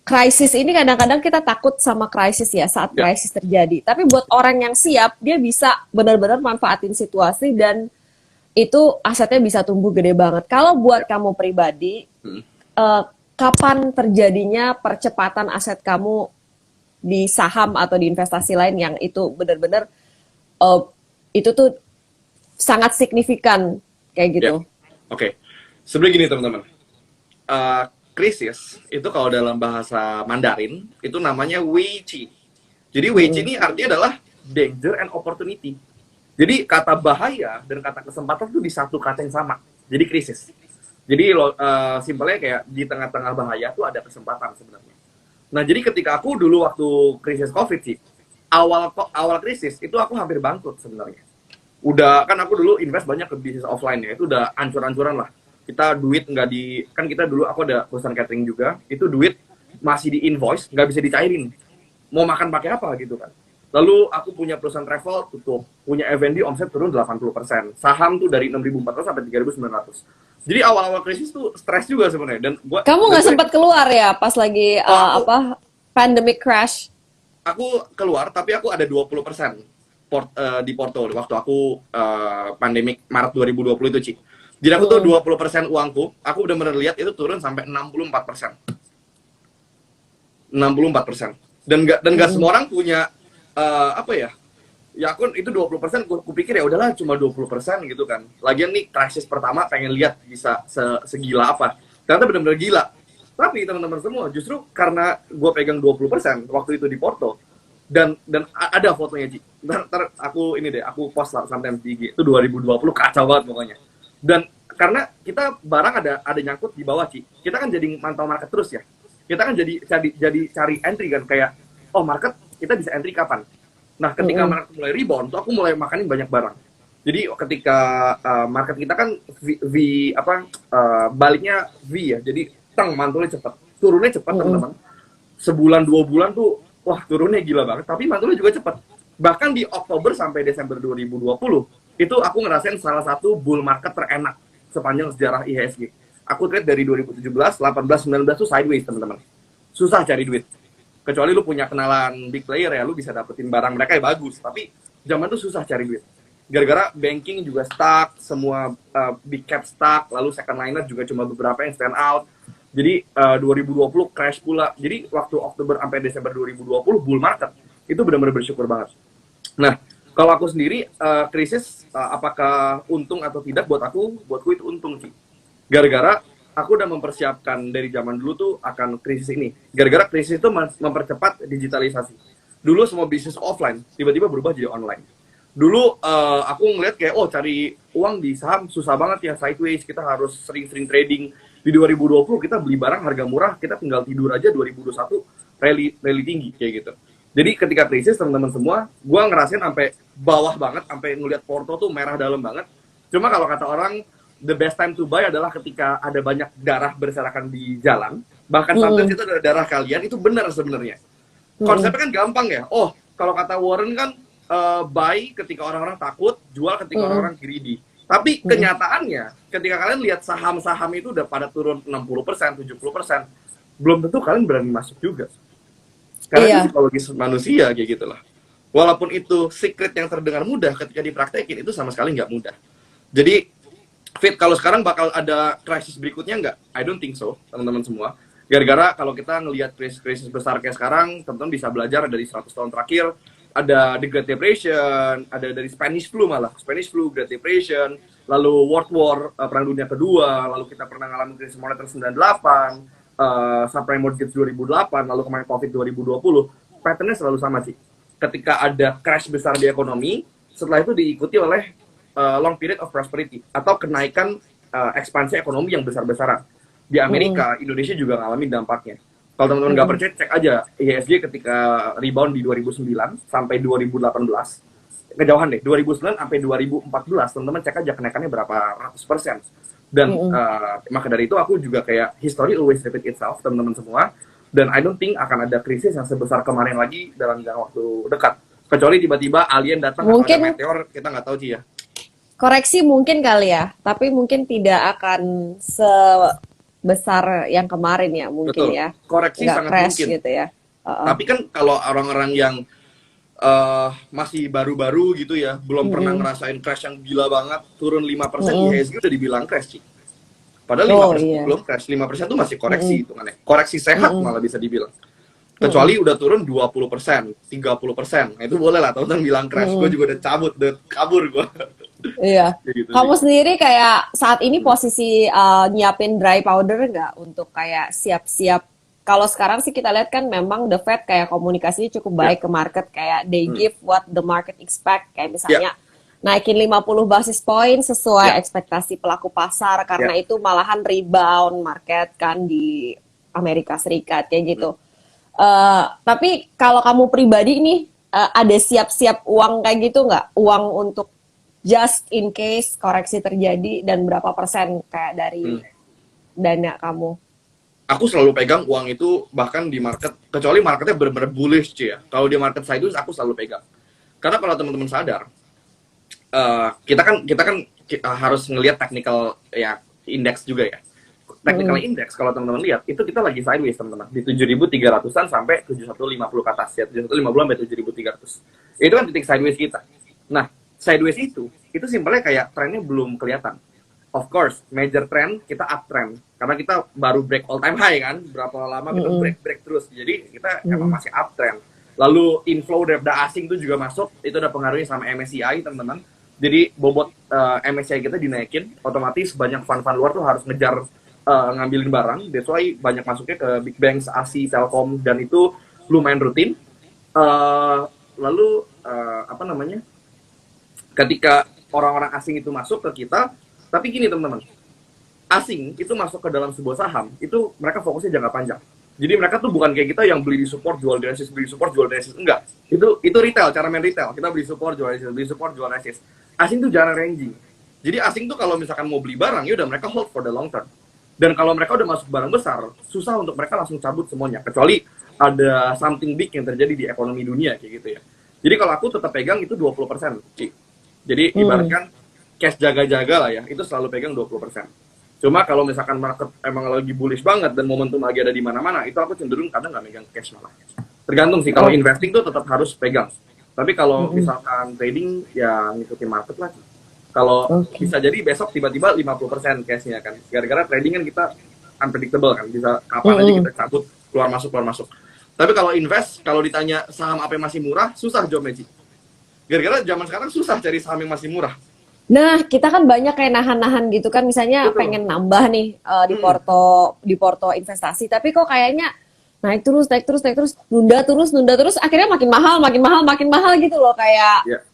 krisis ini kadang-kadang kita takut sama krisis ya saat krisis terjadi. Tapi buat orang yang siap, dia bisa benar-benar manfaatin situasi dan itu asetnya bisa tumbuh gede banget. Kalau buat kamu pribadi, kapan terjadinya percepatan aset kamu di saham atau di investasi lain yang itu benar-benar itu tuh sangat signifikan kayak gitu? Oke. Sebenarnya gini teman-teman. Krisis itu kalau dalam bahasa Mandarin itu namanya weiqi. Jadi weiqi ini artinya adalah danger and opportunity. Jadi kata bahaya dan kata kesempatan itu di satu kata yang sama. Jadi krisis. Jadi simpelnya kayak di tengah-tengah bahaya tuh ada kesempatan sebenarnya. Nah jadi ketika aku dulu waktu krisis COVID sih, awal krisis itu aku hampir bangkrut sebenarnya. Udah kan aku dulu invest banyak ke bisnis offline ya, itu udah ancur-ancuran lah. Kita duit nggak kan kita dulu aku ada perusahaan catering juga, itu duit masih di invoice, nggak bisa dicairin. Mau makan pakai apa gitu kan. Lalu aku punya perusahaan travel tutup, punya F&B omset turun 80%, saham tuh dari 6.400 sampai 3.900. Jadi awal-awal krisis tuh stres juga sebenarnya. Dan kamu nggak sempat keluar ya pas lagi pandemic crash? Aku keluar, tapi aku ada 20% di Porto waktu aku pandemik Maret 2020 itu, Ci. Jadi aku tuh 20% uangku, aku udah lihat itu turun sampai 64%. 64%. Dan nggak semua orang punya apa ya? Ya aku itu 20%, aku pikir ya udahlah cuma 20% gitu kan. Lagian nih krisis pertama pengen lihat bisa segila apa. Ternyata benar-benar gila. Tapi teman-teman semua justru karena gue pegang 20% waktu itu di Porto dan ada fotonya, Ci. Ntar aku ini deh, aku post lah sometimes di IG. Itu 2020 kacau banget pokoknya. Dan karena kita barang ada nyangkut di bawah, Ci. Kita kan jadi mantau market terus ya. Kita kan jadi cari entry kan, kayak oh market kita bisa entry kapan. Nah, ketika market mulai rebound, tuh aku mulai makanin banyak barang. Jadi ketika market kita kan baliknya V ya. Jadi mantulnya cepat, turunnya cepat teman-teman. Sebulan 2 bulan tuh wah turunnya gila banget, tapi mantulnya juga cepat. Bahkan di Oktober sampai Desember 2020 itu aku ngerasain salah satu bull market terenak sepanjang sejarah IHSG. Aku trade dari 2017, 18, 19 tuh sideways teman-teman. Susah cari duit. Kecuali lu punya kenalan big player ya, lu bisa dapetin barang mereka yang bagus. Tapi zaman tuh susah cari duit. Gara-gara banking juga stuck, semua big cap stuck, lalu second liner juga cuma beberapa yang stand out. Jadi 2020 crash pula. Jadi waktu Oktober sampai Desember 2020 bull market, itu benar-benar bersyukur banget. Nah, kalau aku sendiri krisis apakah untung atau tidak buatku itu untung sih. Gara-gara aku udah mempersiapkan dari zaman dulu tuh akan krisis ini. Gara-gara krisis itu mempercepat digitalisasi. Dulu semua bisnis offline, tiba-tiba berubah jadi online. Dulu aku ngeliat kayak, oh cari uang di saham susah banget ya, sideways, kita harus sering-sering trading. Di 2020 kita beli barang harga murah, kita tinggal tidur aja 2021 rally tinggi kayak gitu. Jadi ketika krisis teman-teman semua, gue ngerasain sampai bawah banget, sampai ngeliat Porto tuh merah dalam banget. Cuma kalau kata orang, the best time to buy adalah ketika ada banyak darah berserakan di jalan. Bahkan sometimes itu ada darah kalian, itu benar sebenarnya. Konsepnya kan gampang ya. Oh, kalau kata Warren kan buy ketika orang-orang takut, jual ketika orang-orang greedy. Tapi kenyataannya, ketika kalian lihat saham-saham itu udah pada turun 60%, 70%, belum tentu kalian berani masuk juga. Karena itu psikologis manusia kayak gitu lah. Walaupun itu secret yang terdengar mudah, ketika dipraktekin itu sama sekali nggak mudah. Jadi Fit, kalau sekarang bakal ada krisis berikutnya nggak? I don't think so, teman-teman semua. Gara-gara kalau kita ngelihat krisis besar kayak sekarang, teman-teman bisa belajar dari 100 tahun terakhir. Ada the Great Depression, ada dari Spanish Flu malah. Spanish Flu, Great Depression, lalu World War, Perang Dunia Kedua, lalu kita pernah ngalamin krisis moneter 98, subprime mortgage 2008, lalu kemarin COVID 2020. Patternnya selalu sama sih. Ketika ada crash besar di ekonomi, setelah itu diikuti oleh long period of prosperity atau kenaikan ekspansi ekonomi yang besar-besaran. Di Amerika, Indonesia juga ngalamin dampaknya. Kalau teman-teman nggak percaya, cek aja IHSG ketika rebound di 2009 sampai 2018. Kejauhan deh, 2009 sampai 2014, teman-teman cek aja kenaikannya berapa ratus persen. Dan maka dari itu aku juga kayak history always repeat itself, teman-teman semua. Dan I don't think akan ada krisis yang sebesar kemarin lagi dalam jangka waktu dekat. Kecuali tiba-tiba alien datang atau ada meteor, kita nggak tahu sih ya. Koreksi mungkin kali ya, tapi mungkin tidak akan sebesar yang kemarin ya, mungkin. Betul. Ya. Koreksi nggak sangat crash mungkin. Gitu ya. Tapi kan kalau orang-orang yang masih baru-baru gitu ya, belum pernah ngerasain crash yang gila banget, turun 5%, IHSG udah dibilang crash sih. Padahal 5% belum crash, 5% itu masih koreksi hitungannya. Koreksi sehat malah bisa dibilang. Kecuali udah turun 20%, 30%. Nah, itu boleh lah, teman-teman bilang crash. Gue juga udah cabut, udah kabur gue. Iya. Gitu, kamu sendiri kayak saat ini posisi nyiapin dry powder nggak untuk kayak siap-siap? Kalau sekarang sih kita lihat kan memang the Fed kayak komunikasinya cukup baik ke market, kayak they give what the market expect, kayak misalnya naikin 50 basis point sesuai ekspektasi pelaku pasar, karena itu malahan rebound market kan di Amerika Serikat kayak gitu. Tapi kalau kamu pribadi nih ada siap-siap uang kayak gitu nggak? Uang untuk just in case koreksi terjadi, dan berapa persen kayak dari dana kamu? Aku selalu pegang uang itu bahkan di market, kecuali marketnya benar-benar bullish ya. Kalau di market sideways aku selalu pegang. Karena kalau teman-teman sadar, kita kan harus ngelihat technical ya indeks juga ya. Technical index kalau teman-teman lihat itu kita lagi sideways teman-teman di 7.300-an sampai 7150 ke atas ya, 7150 sampai 7.300. Itu kan titik sideways kita. Nah, sideways itu simpelnya kayak trennya belum kelihatan. Of course, major trend kita uptrend karena kita baru break all time high kan, berapa lama kita break terus, jadi kita emang masih uptrend. Lalu inflow daripada asing itu juga masuk, itu ada pengaruhnya sama MSCI teman-teman. Jadi bobot MSCI kita dinaikin, otomatis banyak fund-fund luar tuh harus ngejar ngambilin barang. That's why banyak masuknya ke big banks, ASI, Telkom, dan itu lumayan rutin. Lalu apa namanya? Ketika orang-orang asing itu masuk ke kita, tapi gini teman-teman, asing itu masuk ke dalam sebuah saham, itu mereka fokusnya jangka panjang. Jadi mereka tuh bukan kayak kita yang beli di support, jual di resist, beli support, jual di resist. Enggak. Itu retail, cara main retail. Kita beli support, jual resist, beli support, jual resist. Asing tuh jarang ranging. Jadi asing tuh kalau misalkan mau beli barang, ya udah mereka hold for the long term. Dan kalau mereka udah masuk barang besar, susah untuk mereka langsung cabut semuanya. Kecuali ada something big yang terjadi di ekonomi dunia kayak gitu ya. Jadi kalau aku tetap pegang itu 20%, Ci. Jadi ibaratkan cash jaga-jaga lah ya, itu selalu pegang 20%. Cuma kalau misalkan market emang lagi bullish banget dan momentum lagi ada di mana-mana, itu aku cenderung kadang nggak megang cash malah. Tergantung sih, kalau investing tuh tetap harus pegang. Tapi kalau misalkan trading, ya ngikutin market lah. Kalau bisa jadi besok tiba-tiba 50% cashnya kan. Gara-gara trading kan kita unpredictable kan, bisa kapan aja kita cabut, keluar masuk. Tapi kalau invest, kalau ditanya saham apa yang masih murah, susah jawabnya, Ci. Gara-gara zaman sekarang susah cari saham yang masih murah. Nah, kita kan banyak kayak nahan-nahan gitu kan, misalnya pengen nambah nih di porto investasi, tapi kok kayaknya naik terus, nunda terus, akhirnya makin mahal gitu loh, kayak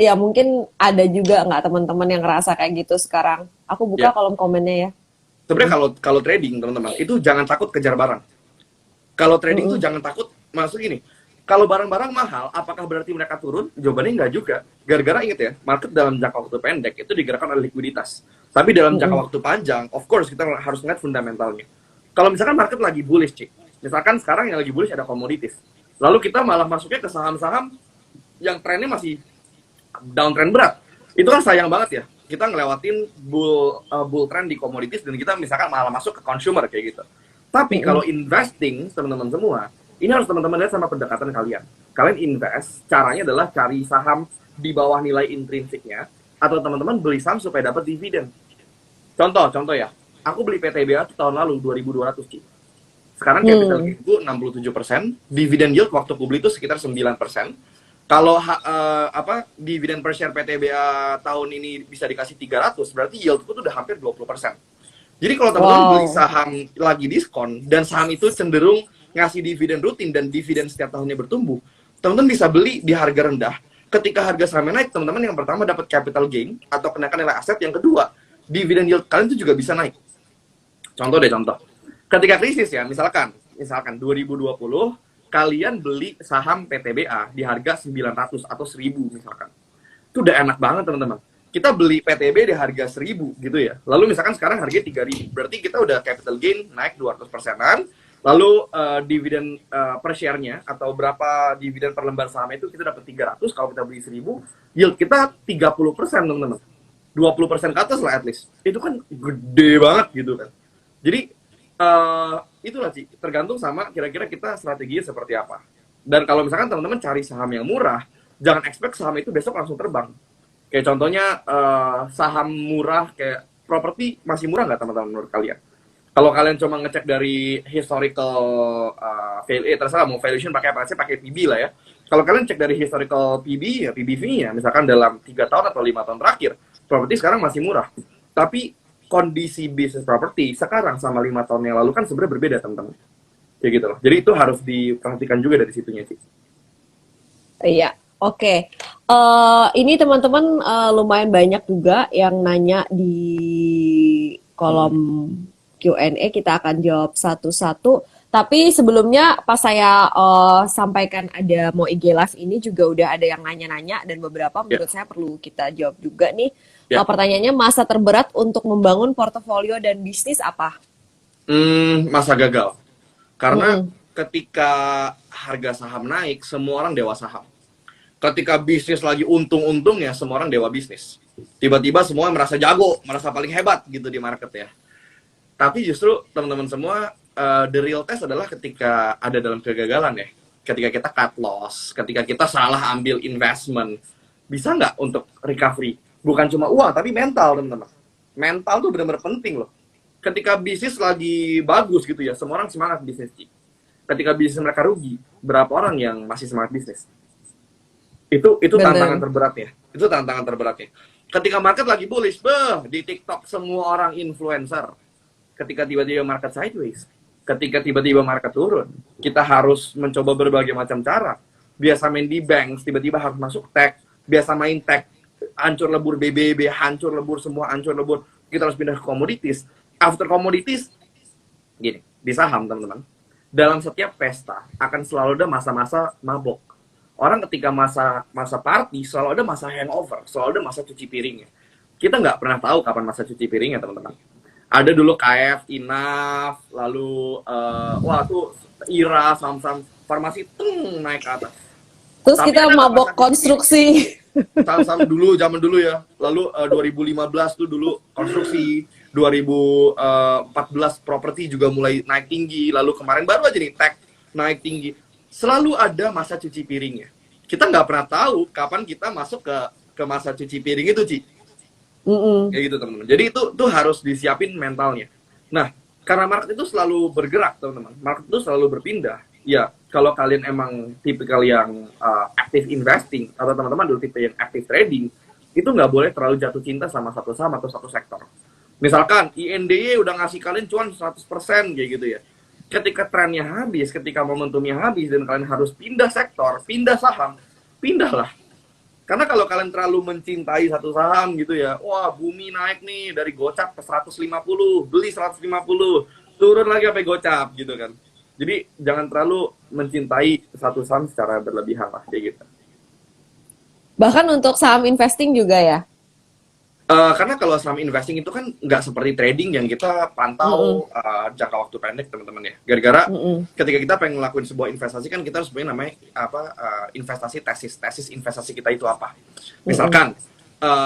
ya mungkin ada juga nggak teman-teman yang ngerasa kayak gitu sekarang. Aku buka kolom komennya ya. Sebenarnya kalau trading teman-teman itu jangan takut kejar barang. Kalau trading itu jangan takut, maksud gini. Kalau barang-barang mahal, apakah berarti mereka turun? Jawabannya enggak juga. Gara-gara inget ya, market dalam jangka waktu pendek itu digerakkan oleh likuiditas. Tapi dalam jangka waktu panjang, of course kita harus ngeliat fundamentalnya. Kalau misalkan market lagi bullish, Cik. Misalkan sekarang yang lagi bullish ada komoditis. Lalu kita malah masuknya ke saham-saham yang trennya masih downtrend berat. Itu kan sayang banget ya. Kita ngelewatin bull trend di komoditis dan kita misalkan malah masuk ke consumer kayak gitu. Tapi kalau investing, teman-teman semua, ini harus teman-teman lihat sama pendekatan kalian. Kalian invest, caranya adalah cari saham di bawah nilai intrinsiknya, atau teman-teman beli saham supaya dapat dividen. Contoh ya, aku beli PTBA tahun lalu 2.200, Ci. Sekarang capital gain-ku 67%, dividen yield waktu aku beli itu sekitar 9%. Kalau dividen per share PTBA tahun ini bisa dikasih 300, berarti yieldku tuh udah hampir 20%. Jadi kalau teman-teman beli saham lagi diskon, dan saham itu cenderung ngasih dividen rutin dan dividen setiap tahunnya bertumbuh, teman-teman bisa beli di harga rendah. Ketika harga sahamnya naik, teman-teman yang pertama dapat capital gain atau kenaikan nilai aset, yang kedua dividen yield kalian itu juga bisa naik. Contoh. Ketika krisis ya, misalkan 2020 kalian beli saham PTBA di harga 900 atau 1.000 misalkan. Itu udah enak banget teman-teman. Kita beli PTB di harga 1.000 gitu ya. Lalu misalkan sekarang harganya 3.000. Berarti kita udah capital gain naik 200%-an. Lalu dividen per share-nya atau berapa dividen per lembar saham itu kita dapat 300, kalau kita beli 1.000, yield kita 30%, teman-teman. 20% ke atas lah at least. Itu kan gede banget gitu kan. Jadi itulah sih, tergantung sama kira-kira kita strateginya seperti apa. Dan kalau misalkan teman-teman cari saham yang murah, jangan expect saham itu besok langsung terbang. Kayak contohnya saham murah kayak properti masih murah nggak teman-teman menurut kalian? Kalau kalian cuma ngecek dari historical terserah mau valuation pakai apa, saya pakai PB lah ya. Kalau kalian cek dari historical PB ya PBV-nya, misalkan dalam 3 tahun atau 5 tahun terakhir, properti sekarang masih murah. Tapi kondisi bisnis properti sekarang sama 5 tahun yang lalu kan sebenarnya berbeda, teman-teman. Kayak gitu loh. Jadi itu harus diperhatikan juga dari situnya sih. Iya, oke. Ini teman-teman lumayan banyak juga yang nanya di kolom Q&A, kita akan jawab satu-satu. Tapi sebelumnya pas saya sampaikan ada mau IG Live ini juga udah ada yang nanya-nanya dan beberapa menurut saya perlu kita jawab juga nih. Pertanyaannya, masa terberat untuk membangun portofolio dan bisnis apa? Masa gagal. Karena ketika harga saham naik, semua orang dewa saham. Ketika bisnis lagi untung-untungnya, semua orang dewa bisnis. Tiba-tiba semua merasa jago, merasa paling hebat gitu di market ya. Tapi justru teman-teman semua, the real test adalah ketika ada dalam kegagalan ya. Ketika kita cut loss, ketika kita salah ambil investment, bisa nggak untuk recovery? Bukan cuma uang, tapi mental, teman-teman. Mental tuh benar-benar penting loh. Ketika bisnis lagi bagus gitu ya, semua orang semangat bisnis. Ketika bisnis mereka rugi, berapa orang yang masih semangat bisnis? Itu tantangan terberatnya. Itu tantangan terberatnya. Ketika market lagi bullish, di TikTok semua orang influencer. Ketika tiba-tiba market sideways, ketika tiba-tiba market turun, kita harus mencoba berbagai macam cara. Biasa main di banks, tiba-tiba harus masuk tech. Biasa main tech, hancur lebur BBB, hancur lebur semua, hancur lebur. Kita harus pindah ke commodities. After commodities, gini, di saham teman-teman, dalam setiap pesta akan selalu ada masa-masa mabok. Orang ketika masa party selalu ada masa hangover, selalu ada masa cuci piringnya. Kita nggak pernah tahu kapan masa cuci piringnya, teman-teman. Ada dulu KF, Inaf, lalu wah tuh IRA, saham-saham farmasi naik ke atas. Terus Tapi kita mabok konstruksi. Saham-saham dulu, zaman dulu ya. Lalu 2015 tuh dulu konstruksi, 2014 properti juga mulai naik tinggi, lalu kemarin baru aja nih tech naik tinggi. Selalu ada masa cuci piringnya. Kita nggak pernah tahu kapan kita masuk ke masa cuci piring itu, Ci. Kayak gitu, teman-teman. Jadi itu tuh harus disiapin mentalnya. Nah, karena market itu selalu bergerak, teman-teman. Market itu selalu berpindah. Ya, kalau kalian emang tipikal yang active investing, atau teman-teman dulu tipe yang active trading, itu nggak boleh terlalu jatuh cinta sama satu saham atau satu sektor. Misalkan, INDY udah ngasih kalian cuan 100% kayak gitu ya. Ketika trennya habis, ketika momentumnya habis, dan kalian harus pindah sektor, pindah saham, pindahlah. Karena kalau kalian terlalu mencintai satu saham gitu ya, wah bumi naik nih dari gocap ke 150, beli 150, turun lagi sampai gocap gitu kan. Jadi jangan terlalu mencintai satu saham secara berlebihan lah, kayak gitu. Bahkan untuk saham investing juga ya? Karena kalau saham investing itu kan nggak seperti trading yang kita pantau jangka waktu pendek, teman-teman ya. Gara-gara ketika kita pengen ngelakuin sebuah investasi kan kita harus punya namanya investasi tesis investasi kita itu apa. Misalkan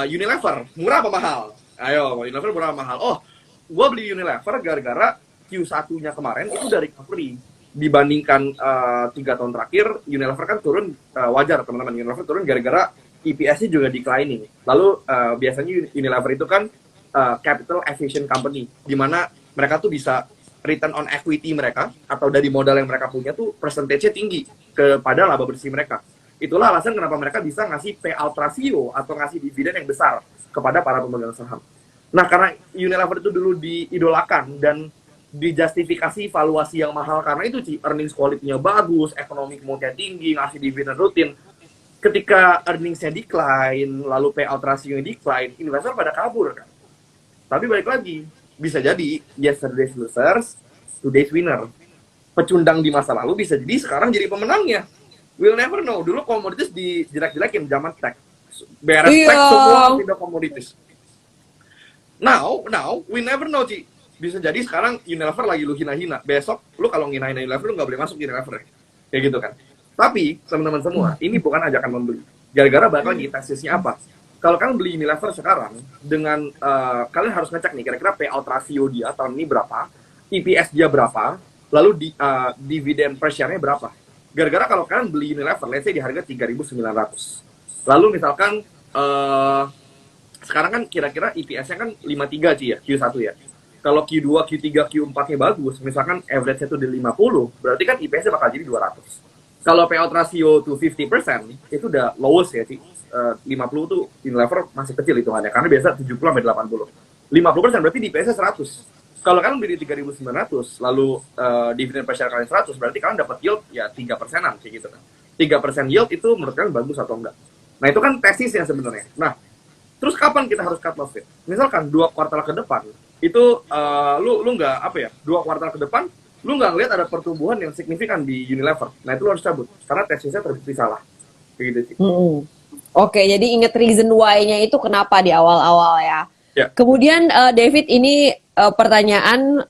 Unilever murah apa mahal? Ayo, Unilever murah apa mahal? Oh, gue beli Unilever gara-gara Q1-nya kemarin itu dari recovery. Dibandingkan 3 tahun terakhir, Unilever kan turun, wajar teman-teman. Unilever turun gara-gara EPS-nya juga declining. Lalu biasanya Unilever itu kan capital efficient company, di mana mereka tuh bisa return on equity mereka atau dari modal yang mereka punya tuh percentage-nya tinggi kepada laba bersih mereka. Itulah alasan kenapa mereka bisa ngasih payout ratio atau ngasih dividen yang besar kepada para pemegang saham. Nah, karena Unilever itu dulu diidolakan dan dijustifikasi valuasi yang mahal karena itu sih, earnings quality-nya bagus, ekonomi kemungkinan tinggi, ngasih dividen rutin. Ketika earnings-nya decline, lalu payout ratio-nya decline, investor pada kabur kan. Tapi balik lagi, bisa jadi yesterday's losers, today's winner. Pecundang di masa lalu bisa jadi sekarang jadi pemenangnya. We'll never know. Dulu komoditis dijelek-jelekin zaman tech. Beres tech semua pindah komoditis. Now, we never know, Ci. Bisa jadi sekarang Unilever lagi lu hina-hina. Besok, lu kalau ngina-hina Unilever, lu nggak boleh masuk Unilever. Kayak gitu kan. Tapi, teman-teman semua, ini bukan ajakan membeli. Gara-gara balik lagi, tesisnya apa? Kalau kalian beli Unilever sekarang, dengan kalian harus ngecek nih, kira-kira payout ratio dia tahun ini berapa, EPS dia berapa, lalu dividen per share-nya berapa. Gara-gara kalau kalian beli Unilever, let's say di harga 3.900. Lalu misalkan, sekarang kan kira-kira EPS-nya kan 53 Ci ya, Q1 ya. Kalau Q2, Q3, Q4-nya bagus, misalkan average-nya itu di 50, berarti kan EPS-nya bakal jadi 200. Kalau payout ratio to 50% itu udah lowest ya sih. 50 tuh Unilever masih kecil hitungannya karena biasa 70 sampai 80. 50% berarti DPS-nya 100. Kalau kalian beli di 3.900 lalu dividen per share kalian 100 berarti kalian dapat yield ya 3%-an kayak gitu kan. 3% yield itu menurut kalian bagus atau enggak? Nah, itu kan tesisnya sebenarnya. Nah, terus kapan kita harus cut loss it? Misalkan 2 kuartal ke depan itu lu nggak apa ya? 2 kuartal ke depan lu nggak ngeliat ada pertumbuhan yang signifikan di Unilever. Nah, itu lu harus cabut. Karena tesisnya terbukti salah. Begitu sih. Oke, jadi inget reason why-nya itu kenapa di awal-awal ya. Ya. Kemudian, David, ini pertanyaan,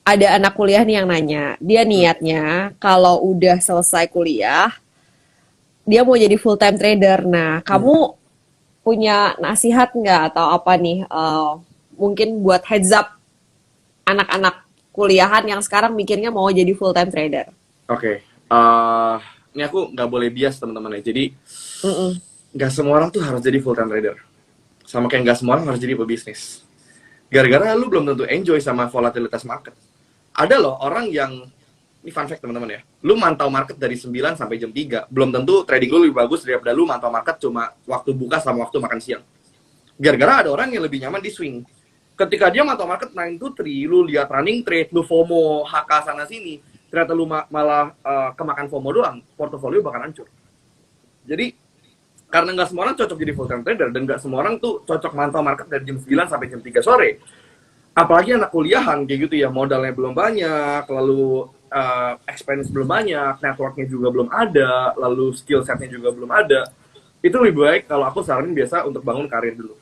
ada anak kuliah nih yang nanya. Dia niatnya kalau udah selesai kuliah, dia mau jadi full-time trader. Nah, kamu punya nasihat nggak atau apa nih, mungkin buat heads up anak-anak kuliahan yang sekarang mikirnya mau jadi full time trader. Oke. Ini aku nggak boleh bias teman-teman ya. Jadi nggak semua orang tuh harus jadi full time trader. Sama kayak nggak semua orang harus jadi pebisnis. Gara-gara lu belum tentu enjoy sama volatilitas market. Ada loh orang yang, ini fun fact teman-teman ya, lu mantau market dari 9 sampai jam 3, belum tentu trading lu lebih bagus daripada lu mantau market cuma waktu buka sama waktu makan siang. Gara-gara ada orang yang lebih nyaman di swing. Ketika dia mantau market 9 to 3, lu lihat running trade, lu FOMO, HK sana sini, ternyata lu malah kemakan FOMO doang, portofolio bakal hancur. Jadi, karena nggak semua orang cocok jadi full time trader, dan nggak semua orang tuh cocok mantau market dari jam 9 sampai jam 3 sore. Apalagi anak kuliahan kayak gitu ya, modalnya belum banyak, lalu experience belum banyak, networknya juga belum ada, lalu skill setnya juga belum ada. Itu lebih baik kalau aku saranin biasa untuk bangun karir dulu.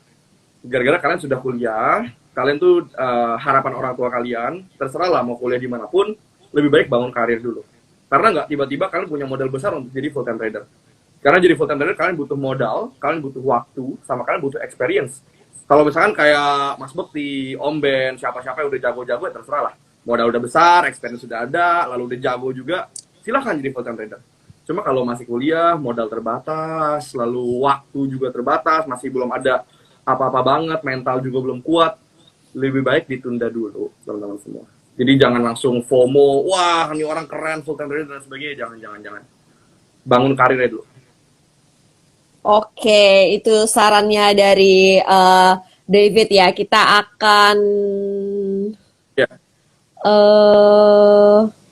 Gara-gara kalian sudah kuliah, kalian tuh harapan orang tua kalian, terserah lah mau kuliah dimanapun, lebih baik bangun karir dulu. Karena nggak tiba-tiba kalian punya modal besar untuk jadi full time trader. Karena jadi full time trader kalian butuh modal, kalian butuh waktu, sama kalian butuh experience. Kalau misalkan kayak Mas Bekti, Om Ben, siapa-siapa yang udah jago-jago ya terserah lah. Modal udah besar, experience sudah ada, lalu udah jago juga, silahkan jadi full time trader. Cuma kalau masih kuliah, modal terbatas, lalu waktu juga terbatas, masih belum ada apa-apa banget, mental juga belum kuat, lebih baik ditunda dulu, teman-teman semua. Jadi jangan langsung FOMO, wah ini orang keren, full time trader dan sebagainya, jangan. Bangun karirnya dulu. Oke, itu sarannya dari David ya. Kita akan Ya.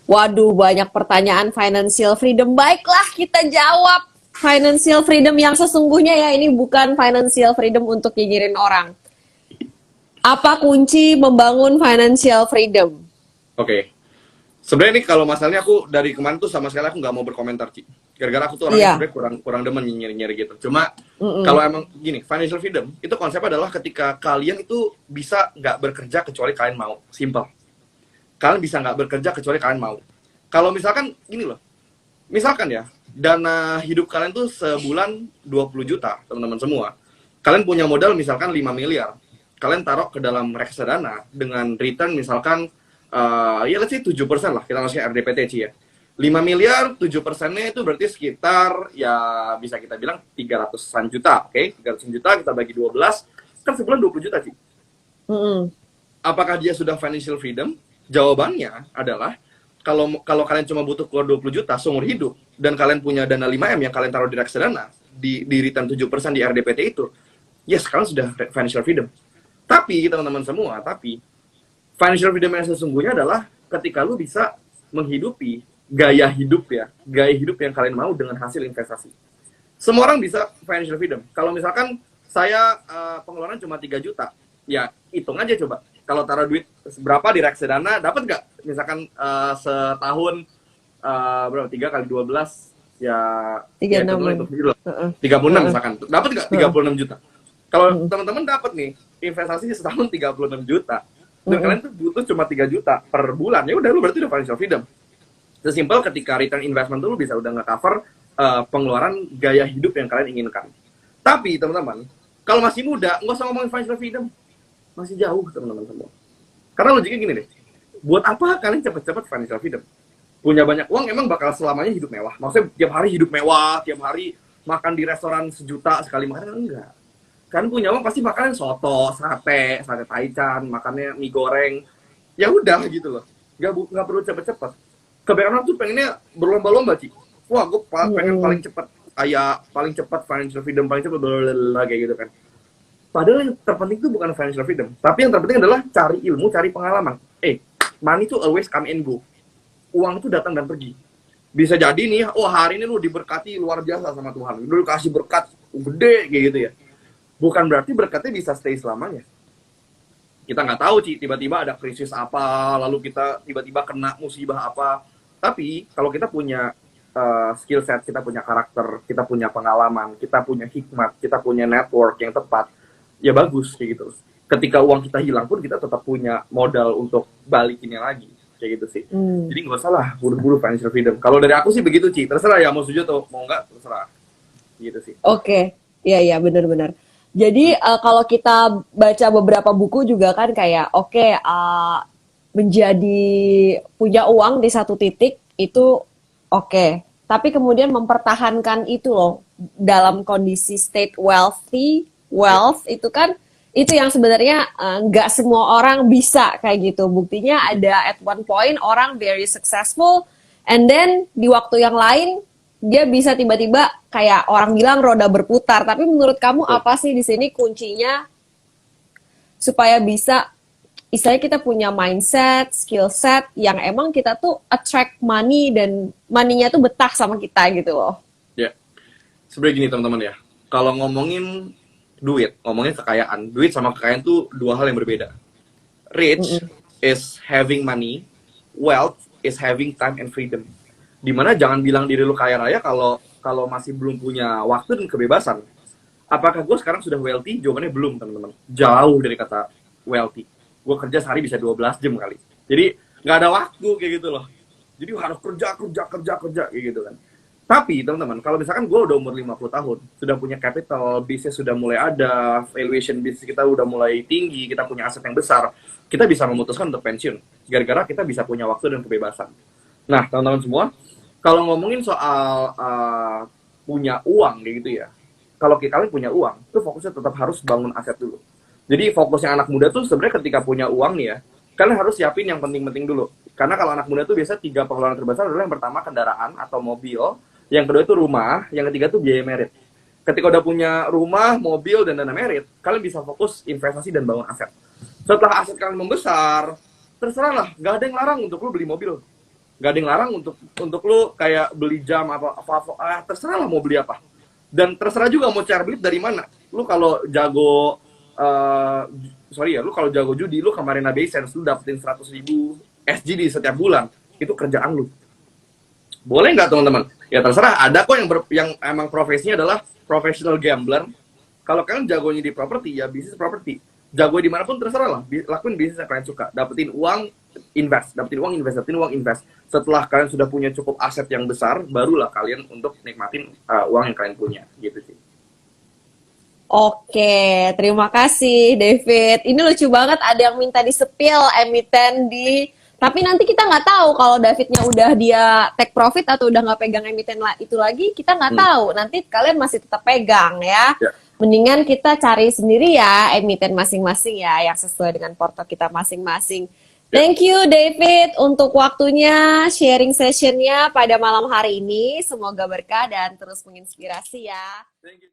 waduh, banyak pertanyaan financial freedom. Baiklah, kita jawab financial freedom yang sesungguhnya ya. Ini bukan financial freedom untuk nyinyirin orang. Apa kunci membangun financial freedom? Oke. Sebenarnya nih kalau masalahnya aku dari kemarin tuh sama sekali aku nggak mau berkomentar, Ci. Gara-gara aku tuh orangnya sebenarnya kurang demen nyinyirin gitu. Cuma kalau emang gini, financial freedom itu konsepnya adalah ketika kalian itu bisa nggak bekerja kecuali kalian mau. Simple. Kalian bisa nggak bekerja kecuali kalian mau. Kalau misalkan gini loh, misalkan ya, dana hidup kalian tuh sebulan 20 juta, teman-teman semua. Kalian punya modal misalkan 5 miliar. Kalian taruh ke dalam reksadana dengan return misalkan ya let's say 7% lah, kita masuknya RDPT Ci ya. 5 miliar, 7%-nya itu berarti sekitar, ya bisa kita bilang 300-an juta, oke? 300 juta kita bagi 12, kan sebulan 20 juta, Ci. Apakah dia sudah financial freedom? Jawabannya adalah, kalau kalian cuma butuh keluar 20 juta seumur hidup, dan kalian punya dana 5M yang kalian taruh di reksadana, di return 7% di RDPT itu, yes, kalian sudah financial freedom. Tapi, teman-teman semua, financial freedom yang sesungguhnya adalah ketika lu bisa menghidupi gaya hidup yang kalian mau dengan hasil investasi. Semua orang bisa financial freedom. Kalau misalkan saya pengeluaran cuma 3 juta, ya hitung aja coba. Kalau taruh duit berapa di reksadana, dapat nggak? Misalkan setahun berapa? 3 kali 12, ya 36. 36 misalkan. Dapat nggak 36 juta? Kalau teman-teman dapat nih, investasi setahun 36 juta, dan kalian tuh butuh cuma 3 juta per bulan, ya udah lu berarti udah financial freedom. Sesimpel ketika return investment tuh lu bisa udah nge-cover pengeluaran gaya hidup yang kalian inginkan. Tapi teman-teman, kalau masih muda, nggak usah ngomongin financial freedom. Masih jauh teman-teman semua. Karena logiknya gini deh, buat apa kalian cepet-cepet financial freedom? Punya banyak uang emang bakal selamanya hidup mewah? Maksudnya tiap hari hidup mewah, tiap hari makan di restoran sejuta sekali makan? Enggak. Kan punya uang pasti makannya soto, sate taichan, makannya mie goreng. Ya udah gitu loh. Nggak perlu cepet-cepet. Kebanyakan orang tuh pengennya berlomba-lomba, Ci. Wah, gue pengen paling cepat, kayak paling cepat financial freedom, paling cepat blablabla kayak gitu kan. Padahal yang terpenting itu bukan financial freedom, tapi yang terpenting adalah cari ilmu, cari pengalaman. Money itu always come and go. Uang itu datang dan pergi. Bisa jadi nih, hari ini lu diberkati luar biasa sama Tuhan. Lu kasih berkat gede kayak gitu ya. Bukan berarti berkatnya bisa stay selamanya. Kita nggak tahu, Ci, tiba-tiba ada krisis apa, lalu kita tiba-tiba kena musibah apa. Tapi kalau kita punya skill set, kita punya karakter, kita punya pengalaman, kita punya hikmat, kita punya network yang tepat, ya bagus kayak gitu. Ketika uang kita hilang pun kita tetap punya modal untuk balikinnya lagi, kayak gitu sih. Jadi nggak usah lah buru-buru financial freedom. Kalau dari aku sih begitu, Ci. Terserah ya, mau setuju atau mau nggak, terserah. Gitu sih. Oke, iya benar-benar. Jadi kalau kita baca beberapa buku juga kan kayak menjadi punya uang di satu titik itu oke. tapi kemudian mempertahankan itu loh dalam kondisi state wealth itu kan itu yang sebenarnya nggak semua orang bisa kayak gitu. Buktinya ada at one point orang very successful and then di waktu yang lain dia bisa tiba-tiba kayak orang bilang roda berputar. Tapi menurut kamu apa sih di sini kuncinya supaya bisa istilahnya kita punya mindset, skill set yang emang kita tuh attract money dan money-nya tuh betah sama kita gitu loh. Ya, sebenarnya gini teman-teman ya. Kalau ngomongin duit, ngomongin kekayaan, duit sama kekayaan tuh dua hal yang berbeda. Rich is having money, wealth is having time and freedom. Dimana jangan bilang diri lu kaya raya kalau masih belum punya waktu dan kebebasan. Apakah gue sekarang sudah wealthy? Jawabannya belum, teman-teman. Jauh dari kata wealthy. Gue kerja sehari bisa 12 jam kali. Jadi nggak ada waktu kayak gitu loh. Jadi harus kerja kayak gitu kan. Tapi teman-teman, kalau misalkan gue udah umur 50 tahun, sudah punya capital, bisnis sudah mulai ada, valuation bisnis kita udah mulai tinggi, kita punya aset yang besar, kita bisa memutuskan untuk pensiun. Gara-gara kita bisa punya waktu dan kebebasan. Nah, teman-teman semua, kalau ngomongin soal punya uang kayak gitu ya, kalau kalian punya uang, itu fokusnya tetap harus bangun aset dulu. Jadi fokusnya anak muda tuh sebenarnya ketika punya uang nih ya, kalian harus siapin yang penting-penting dulu. Karena kalau anak muda tuh biasa 3 pengeluaran terbesar adalah yang pertama kendaraan atau mobil, yang kedua itu rumah, yang ketiga tuh biaya merit. Ketika udah punya rumah, mobil, dan dana merit, kalian bisa fokus investasi dan bangun aset. Setelah aset kalian membesar, terserah lah, gak ada yang larang untuk lu beli mobil. Gak ada yang larang untuk lu kayak beli jam apa terserah lah mau beli apa. Dan terserah juga mau cara beli dari mana. Lu kalau jago lu kalau jago judi, lu ke Marina Bay Sands, lu dapetin 100.000 SGD setiap bulan, itu kerjaan lu. Boleh nggak teman-teman? Ya terserah. Ada kok yang emang profesinya adalah professional gambler. Kalau kalian jagonya di properti, ya bisnis properti. Jago dimanapun terserah lah. Lakuin bisnis yang kalian suka. Dapetin uang, invest. Dapetin uang, invest. Setelah kalian sudah punya cukup aset yang besar, barulah kalian untuk nikmatin uang yang kalian punya. Gitu sih. Oke, terima kasih David. Ini lucu banget ada yang minta di-spill emiten di... Tapi nanti kita nggak tahu kalau Davidnya udah dia take profit atau udah nggak pegang emiten itu lagi, kita nggak tahu. Nanti kalian masih tetap pegang ya. Mendingan kita cari sendiri ya emiten masing-masing ya yang sesuai dengan porto kita masing-masing. Thank you David untuk waktunya, sharing sessionnya pada malam hari ini. Semoga berkah dan terus menginspirasi ya. Thank you.